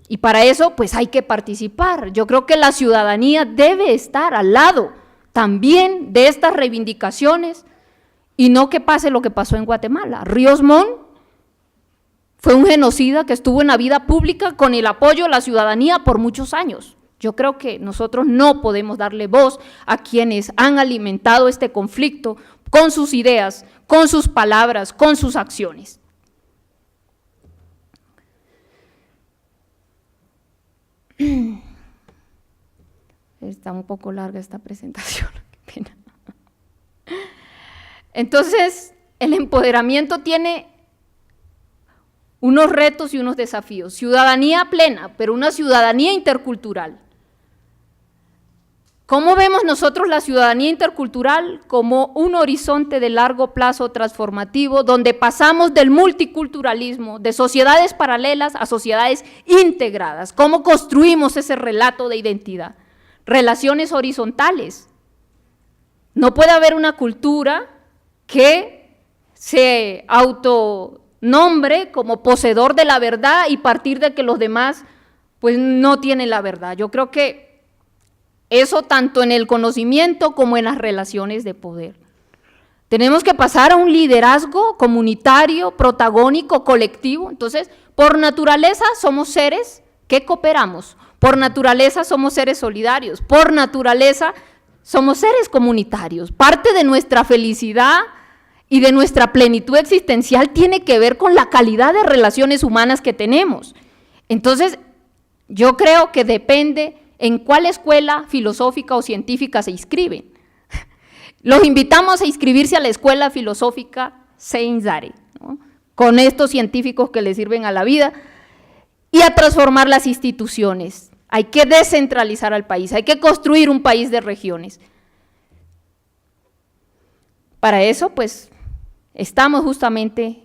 Y para eso pues hay que participar. Yo creo que la ciudadanía debe estar al lado también de estas reivindicaciones y no que pase lo que pasó en Guatemala. Ríos Montt fue un genocida que estuvo en la vida pública con el apoyo de la ciudadanía por muchos años, Yo creo que nosotros no podemos darle voz a quienes han alimentado este conflicto con sus ideas, con sus palabras, con sus acciones. Está un poco larga esta presentación, qué pena. Entonces, el empoderamiento tiene unos retos y unos desafíos. Ciudadanía plena, pero una ciudadanía intercultural. ¿Cómo vemos nosotros la ciudadanía intercultural? Como un horizonte de largo plazo transformativo, donde pasamos del multiculturalismo, de sociedades paralelas a sociedades integradas. ¿Cómo construimos ese relato de identidad? Relaciones horizontales. No puede haber una cultura que se autonombre como poseedor de la verdad y partir de que los demás pues no tienen la verdad. Yo creo que eso tanto en el conocimiento como en las relaciones de poder. Tenemos que pasar a un liderazgo comunitario, protagónico, colectivo. Entonces, por naturaleza somos seres que cooperamos, por naturaleza somos seres solidarios, por naturaleza somos seres comunitarios. Parte de nuestra felicidad y de nuestra plenitud existencial tiene que ver con la calidad de relaciones humanas que tenemos. Entonces, yo creo que depende en cuál escuela filosófica o científica se inscriben. Los invitamos a inscribirse a la escuela filosófica Seinsare, ¿no? Con estos científicos que les sirven a la vida, y a transformar las instituciones. Hay que descentralizar al país, hay que construir un país de regiones. Para eso, pues, estamos justamente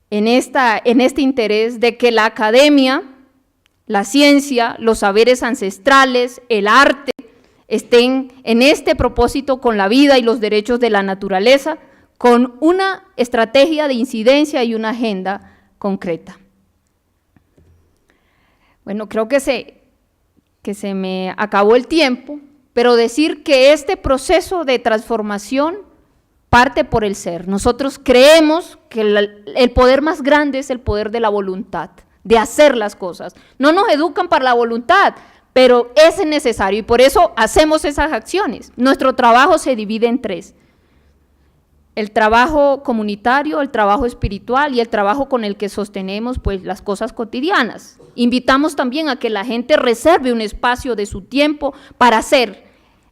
en este interés de que la academia, la ciencia, los saberes ancestrales, el arte, estén en este propósito con la vida y los derechos de la naturaleza, con una estrategia de incidencia y una agenda concreta. Bueno, creo que se me acabó el tiempo, pero decir que este proceso de transformación parte por el ser. Nosotros creemos que el poder más grande es el poder de la voluntad, de hacer las cosas. No nos educan para la voluntad, pero es necesario y por eso hacemos esas acciones. Nuestro trabajo se divide en tres: el trabajo comunitario, el trabajo espiritual y el trabajo con el que sostenemos pues las cosas cotidianas. Invitamos también a que la gente reserve un espacio de su tiempo para hacer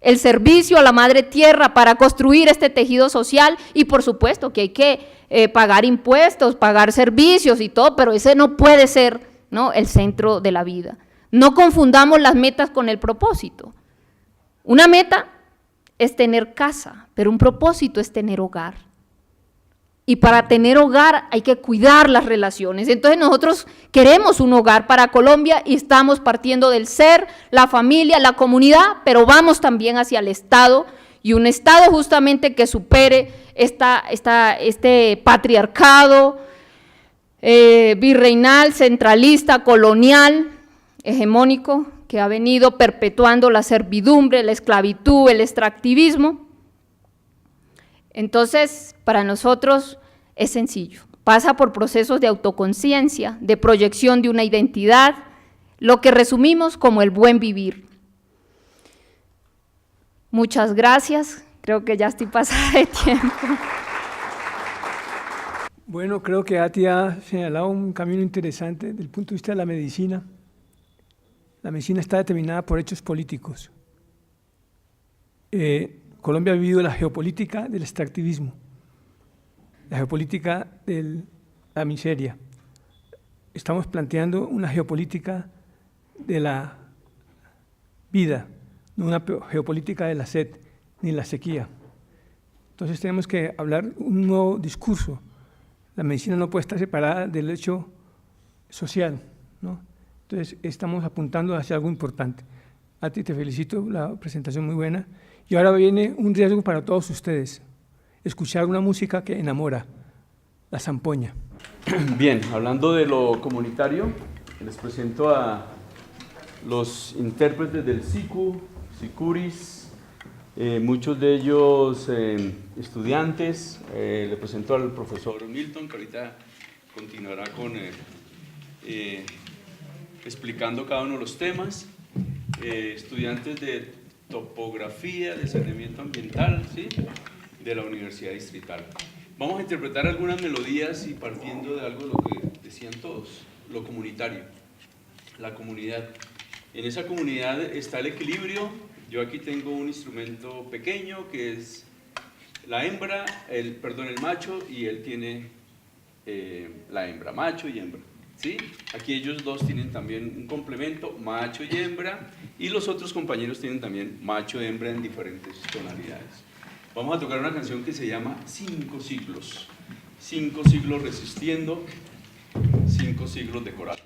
el servicio a la madre tierra, para construir este tejido social, y por supuesto que hay que pagar impuestos, pagar servicios y todo, pero ese no puede ser, ¿no?, el centro de la vida. No confundamos las metas con el propósito. Una meta es tener casa, pero un propósito es tener hogar. Y para tener hogar hay que cuidar las relaciones. Entonces nosotros queremos un hogar para Colombia y estamos partiendo del ser, la familia, la comunidad, pero vamos también hacia el Estado, y un Estado justamente que supere este patriarcado virreinal, centralista, colonial, hegemónico, que ha venido perpetuando la servidumbre, la esclavitud, el extractivismo. Entonces, para nosotros es sencillo, pasa por procesos de autoconciencia, de proyección de una identidad, lo que resumimos como el buen vivir. Muchas gracias, creo que ya estoy pasada de tiempo. Bueno, creo que Ati ha señalado un camino interesante desde el punto de vista de la medicina. La medicina está determinada por hechos políticos. Colombia ha vivido la geopolítica del extractivismo, la geopolítica de la miseria. Estamos planteando una geopolítica de la vida, no una geopolítica de la sed ni la sequía. Entonces tenemos que hablar un nuevo discurso. La medicina no puede estar separada del hecho social, ¿no? Entonces estamos apuntando hacia algo importante. A ti te felicito, la presentación muy buena. Y ahora viene un riesgo para todos ustedes: escuchar una música que enamora, la zampoña. Bien, hablando de lo comunitario, les presento a los intérpretes del SICU, SICURIS, muchos de ellos estudiantes. Le presento al profesor Milton, que ahorita continuará con explicando cada uno de los temas. estudiantes de topografía, de saneamiento ambiental, ¿sí? De la Universidad Distrital. Vamos a interpretar algunas melodías y partiendo de algo de lo que decían todos, lo comunitario, la comunidad. En esa comunidad está el equilibrio. Yo aquí tengo un instrumento pequeño que es la hembra, el macho, y él tiene la hembra, macho y hembra. ¿Sí? Aquí ellos dos tienen también un complemento, macho y hembra, y los otros compañeros tienen también macho y hembra en diferentes tonalidades. Vamos a tocar una canción que se llama 5 siglos. 5 siglos resistiendo, 5 siglos de coral.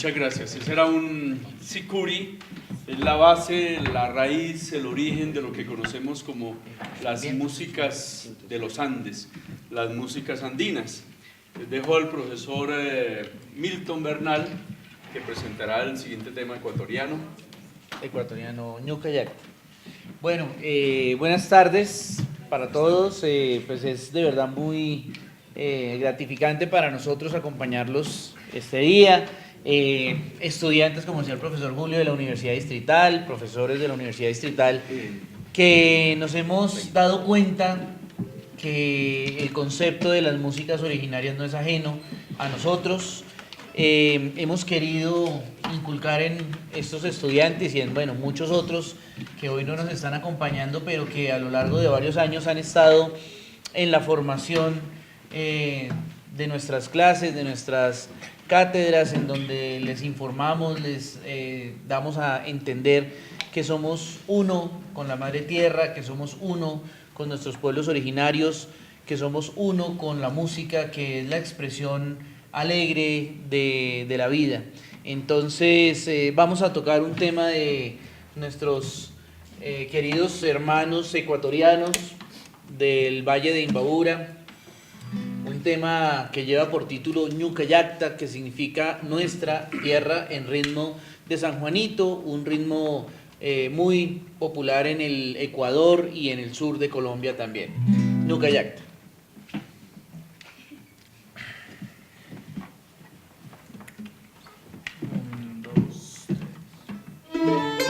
Muchas gracias. Ese era un sicuri, es la base, la raíz, el origen de lo que conocemos como las músicas de los Andes, las músicas andinas. Les dejo al profesor Milton Bernal, que presentará el siguiente tema ecuatoriano. Ñuka Yacta. Bueno, buenas tardes para todos. Pues es de verdad muy gratificante para nosotros acompañarlos este día. Estudiantes, como decía el profesor Julio, de la Universidad Distrital, profesores de la Universidad Distrital, que nos hemos dado cuenta que el concepto de las músicas originarias no es ajeno a nosotros. Hemos querido inculcar en estos estudiantes y en muchos otros que hoy no nos están acompañando, pero que a lo largo de varios años han estado en la formación de nuestras clases, de nuestras cátedras, en donde les informamos, les damos a entender que somos uno con la Madre Tierra, que somos uno con nuestros pueblos originarios, que somos uno con la música, que es la expresión alegre de la vida. Entonces vamos a tocar un tema de nuestros queridos hermanos ecuatorianos del Valle de Imbabura, un tema que lleva por título Ñuka Yacta, que significa nuestra tierra en ritmo de San Juanito, un ritmo muy popular en el Ecuador y en el sur de Colombia también. Ñuka Yacta. Ñuka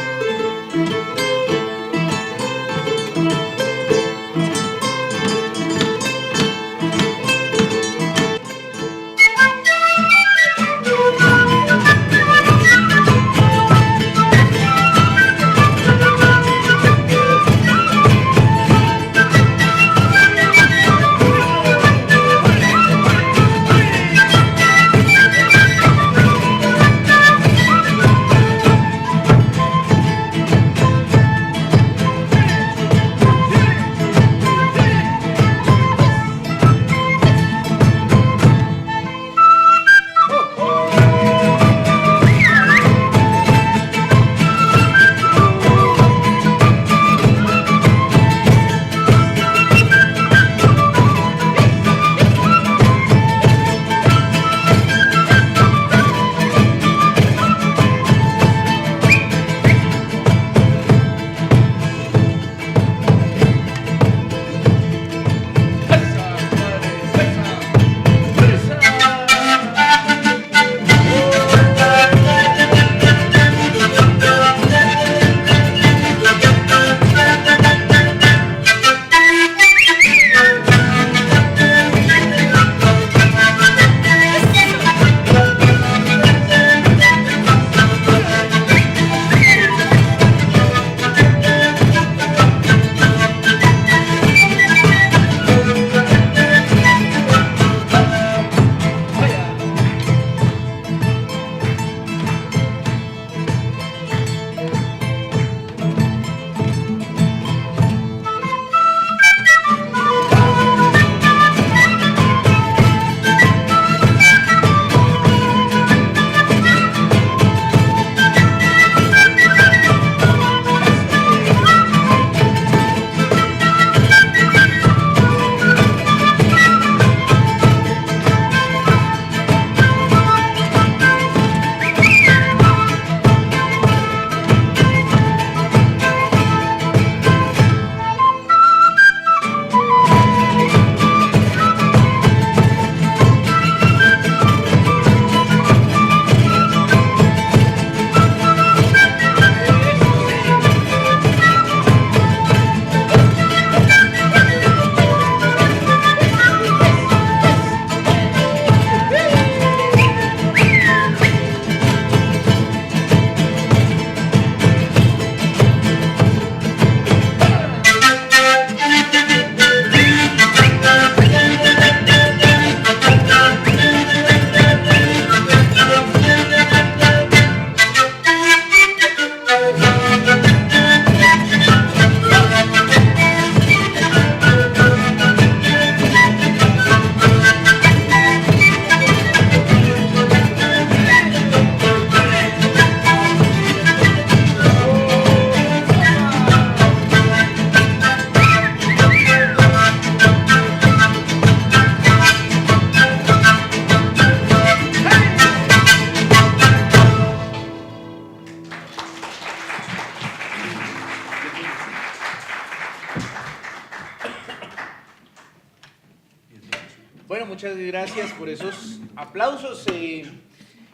Bueno, muchas gracias por esos aplausos.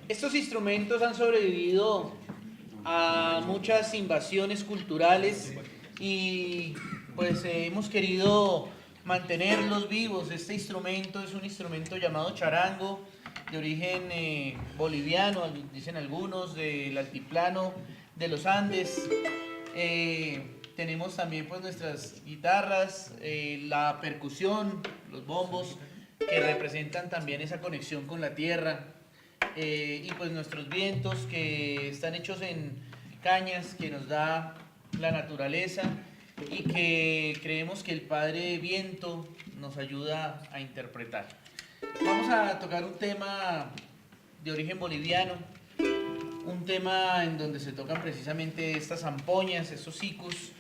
Estos instrumentos han sobrevivido a muchas invasiones culturales y pues hemos querido mantenerlos vivos. Este instrumento es un instrumento llamado charango, de origen boliviano, dicen algunos, del altiplano de los Andes. Tenemos también pues nuestras guitarras, la percusión, los bombos, que representan también esa conexión con la tierra, y pues nuestros vientos, que están hechos en cañas que nos da la naturaleza y que creemos que el Padre Viento nos ayuda a interpretar. Vamos a tocar un tema de origen boliviano, un tema en donde se tocan precisamente estas zampoñas, estos sicus,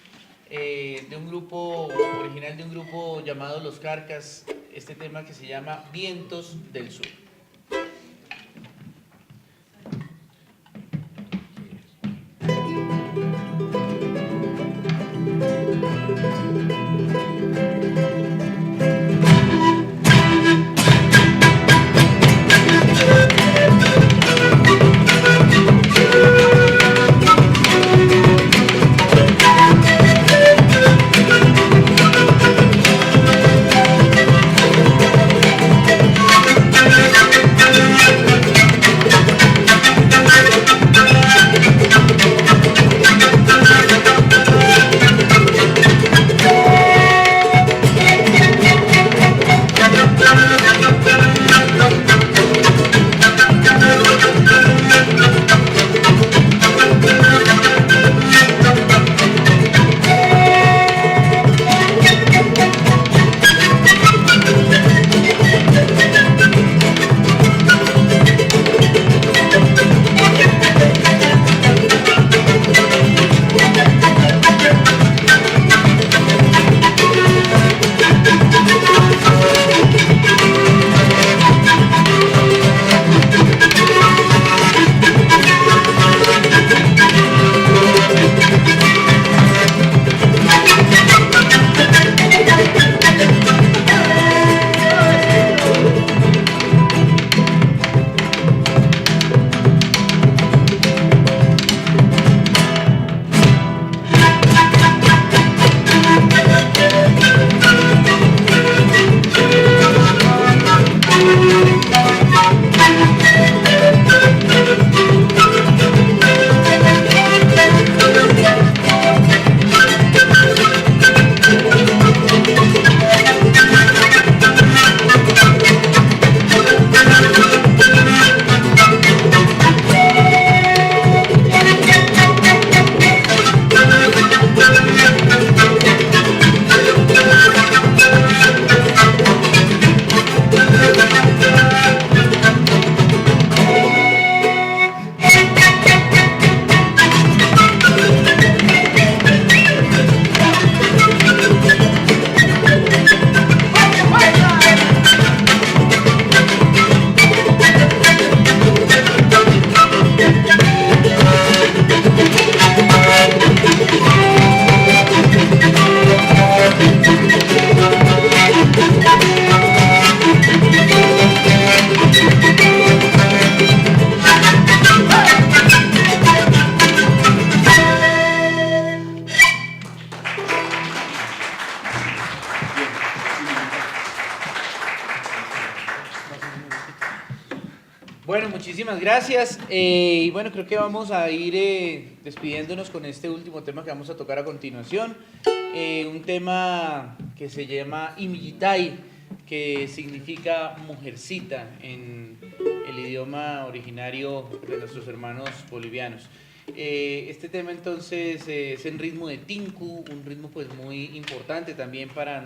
de un grupo original, de un grupo llamado Los Carcas, este tema que se llama Vientos del Sur. Bueno, muchísimas gracias. Y bueno, creo que vamos a ir despidiéndonos con este último tema que vamos a tocar a continuación. Un tema que se llama Imillitay, que significa mujercita en el idioma originario de nuestros hermanos bolivianos. Este tema entonces es en ritmo de tinku, un ritmo pues muy importante también para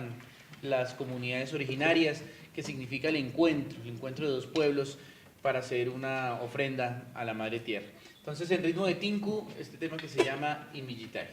las comunidades originarias, que significa el encuentro de dos pueblos para hacer una ofrenda a la Madre Tierra. Entonces, en ritmo de tinku, este tema que se llama Imillitay.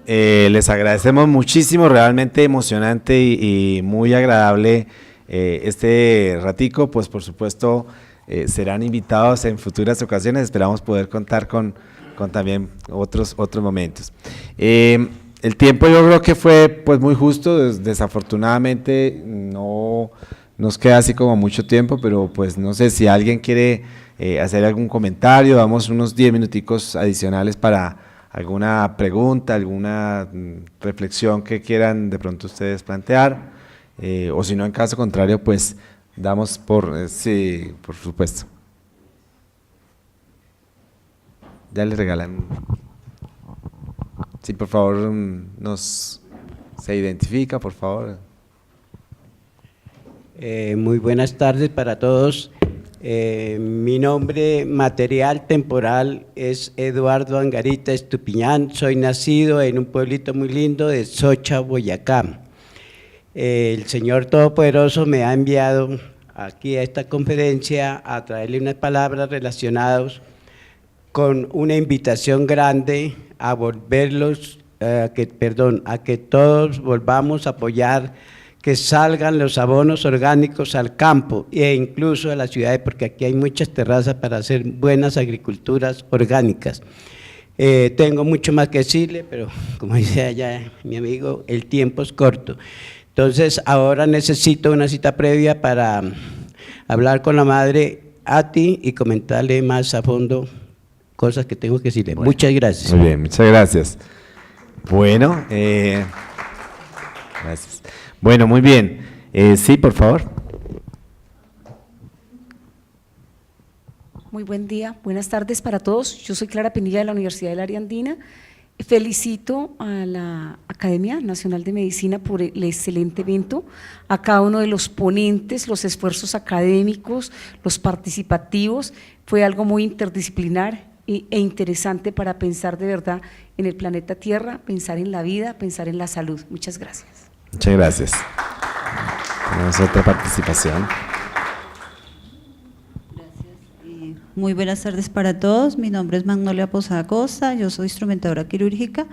Les agradecemos muchísimo, realmente emocionante y muy agradable este ratico, pues por supuesto serán invitados en futuras ocasiones, esperamos poder contar con también otros momentos. El tiempo yo creo que fue pues muy justo, desafortunadamente no nos queda así como mucho tiempo, pero pues no sé si alguien quiere hacer algún comentario, damos unos 10 minuticos adicionales para alguna pregunta, alguna reflexión que quieran de pronto ustedes plantear, o si no, en caso contrario, pues damos sí, por supuesto. Ya les regalan. Sí, por favor, se identifica, por favor. Muy buenas tardes para todos. Mi nombre material temporal es Eduardo Angarita Estupiñán. Soy nacido en un pueblito muy lindo de Socha, Boyacá. El Señor Todopoderoso me ha enviado aquí a esta conferencia a traerle unas palabras relacionadas con una invitación grande a volverlos, a que todos volvamos a apoyar que salgan los abonos orgánicos al campo e incluso a las ciudades, porque aquí hay muchas terrazas para hacer buenas agriculturas orgánicas. Tengo mucho más que decirle, pero como dice allá mi amigo, el tiempo es corto. Entonces, ahora necesito una cita previa para hablar con la madre Ati y comentarle más a fondo cosas que tengo que decirle. Bueno, muchas gracias. Muy bien, muchas gracias. Bueno, gracias. Bueno, muy bien. Sí, por favor. Muy buen día, buenas tardes para todos. Yo soy Clara Pinilla de la Universidad del Área Andina. Felicito a la Academia Nacional de Medicina por el excelente evento, a cada uno de los ponentes, los esfuerzos académicos, los participativos. Fue algo muy interdisciplinar e interesante para pensar de verdad en el planeta Tierra, pensar en la vida, pensar en la salud. Muchas gracias. Muchas gracias. Tenemos otra participación. Muy buenas tardes para todos. Mi nombre es Magnolia Posada Costa, yo soy instrumentadora quirúrgica.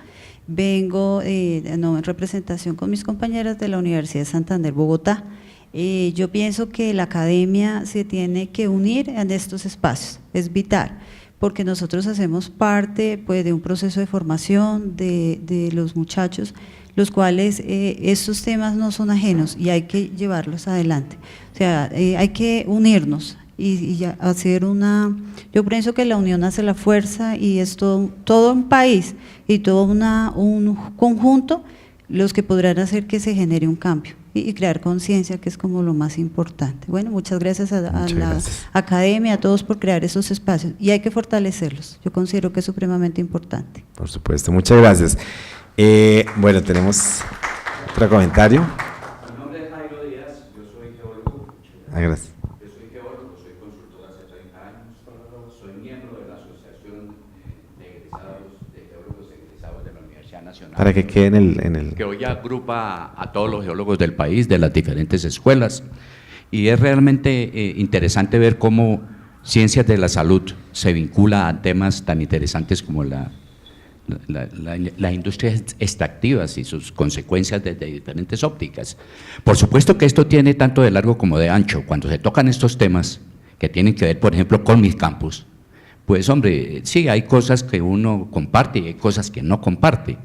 Vengo en representación con mis compañeras de la Universidad de Santander, Bogotá. Yo pienso que la academia se tiene que unir en estos espacios, es vital, porque nosotros hacemos parte pues, de un proceso de formación de los muchachos, los cuales estos temas no son ajenos y hay que llevarlos adelante. O sea, hay que unirnos y hacer yo pienso que la unión hace la fuerza y es todo un país y todo un conjunto los que podrán hacer que se genere un cambio y crear conciencia, que es como lo más importante. Bueno, muchas gracias a la academia, a todos por crear esos espacios y hay que fortalecerlos. Yo considero que es supremamente importante. Por supuesto, muchas gracias. Bueno, tenemos otro comentario. Mi nombre es Jairo Díaz, yo soy geólogo. Gracias. Yo soy geólogo, soy consultor hace 30 años, soy miembro de la Asociación de Geólogos Egresados de la Universidad Nacional. Para que quede en el… Que hoy agrupa a todos los geólogos del país, de las diferentes escuelas, y es realmente interesante ver cómo ciencias de la salud se vincula a temas tan interesantes como las industrias extractivas y sus consecuencias desde diferentes ópticas. Por supuesto que esto tiene tanto de largo como de ancho. Cuando se tocan estos temas que tienen que ver, por ejemplo, con mis campus, pues hombre, sí, hay cosas que uno comparte y hay cosas que no comparte.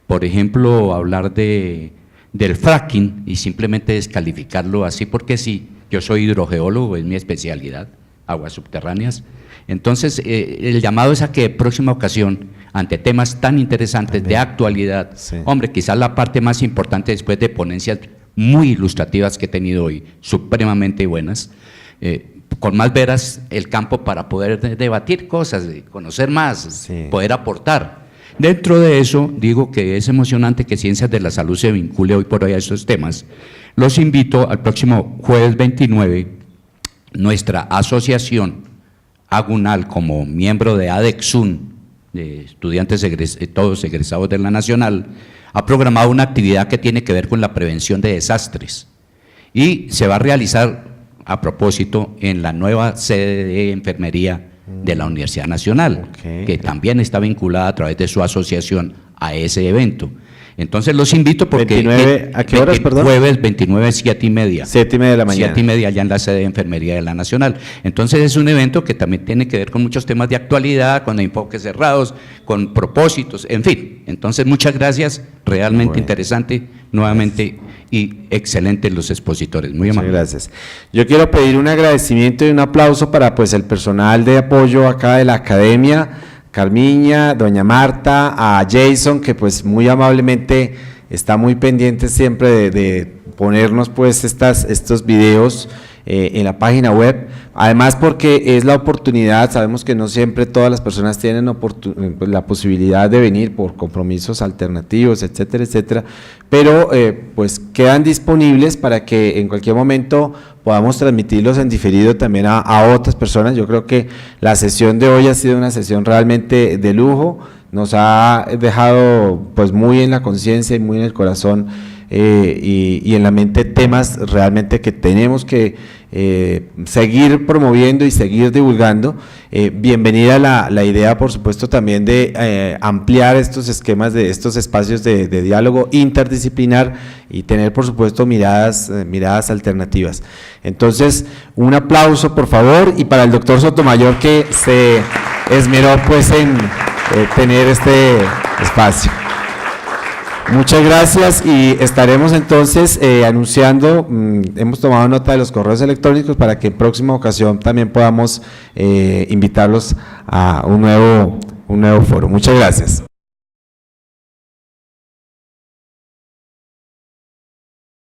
Por ejemplo, hablar del fracking y simplemente descalificarlo así porque sí. Yo soy hidrogeólogo, es mi especialidad, aguas subterráneas. Entonces, el llamado es a que próxima ocasión, ante temas tan interesantes de actualidad, sí. Hombre, quizás la parte más importante después de ponencias muy ilustrativas que he tenido hoy, supremamente buenas, con más veras el campo para poder debatir cosas, conocer más, sí. Poder aportar. Dentro de eso, digo que es emocionante que Ciencias de la Salud se vincule hoy por hoy a estos temas. Los invito al próximo jueves 29, nuestra asociación Agunal, como miembro de ADEXUN, de estudiantes todos egresados de la Nacional, ha programado una actividad que tiene que ver con la prevención de desastres y se va a realizar a propósito en la nueva sede de enfermería de la Universidad Nacional, que también está vinculada a través de su asociación a ese evento. Entonces los invito porque… 29, ¿a qué horas, perdón? Jueves 29, 7:30. 7:30 de la mañana. 7:30 allá en la sede de Enfermería de la Nacional. Entonces es un evento que también tiene que ver con muchos temas de actualidad, con enfoques cerrados, con propósitos, en fin. Entonces muchas gracias, realmente interesante, nuevamente, y excelentes los expositores, muy amables. Muchas gracias. Yo quiero pedir un agradecimiento y un aplauso para pues el personal de apoyo acá de la academia, Carmiña, doña Marta, a Jason, que pues muy amablemente está muy pendiente siempre de ponernos pues estos videos en la página web, además porque es la oportunidad, sabemos que no siempre todas las personas tienen la posibilidad de venir por compromisos alternativos, etcétera, etcétera, pero pues quedan disponibles para que en cualquier momento podamos transmitirlos en diferido también a otras personas. Yo creo que la sesión de hoy ha sido una sesión realmente de lujo, nos ha dejado pues muy en la conciencia y muy en el corazón y en la mente temas realmente que tenemos que seguir promoviendo y seguir divulgando. Bienvenida la idea, por supuesto, también de ampliar estos esquemas, de estos espacios de diálogo interdisciplinar y tener, por supuesto, miradas alternativas. Entonces, un aplauso, por favor, y para el doctor Sotomayor, que se esmeró pues en tener este espacio. Muchas gracias y estaremos entonces anunciando, hemos tomado nota de los correos electrónicos para que en próxima ocasión también podamos invitarlos a un nuevo foro. Muchas gracias.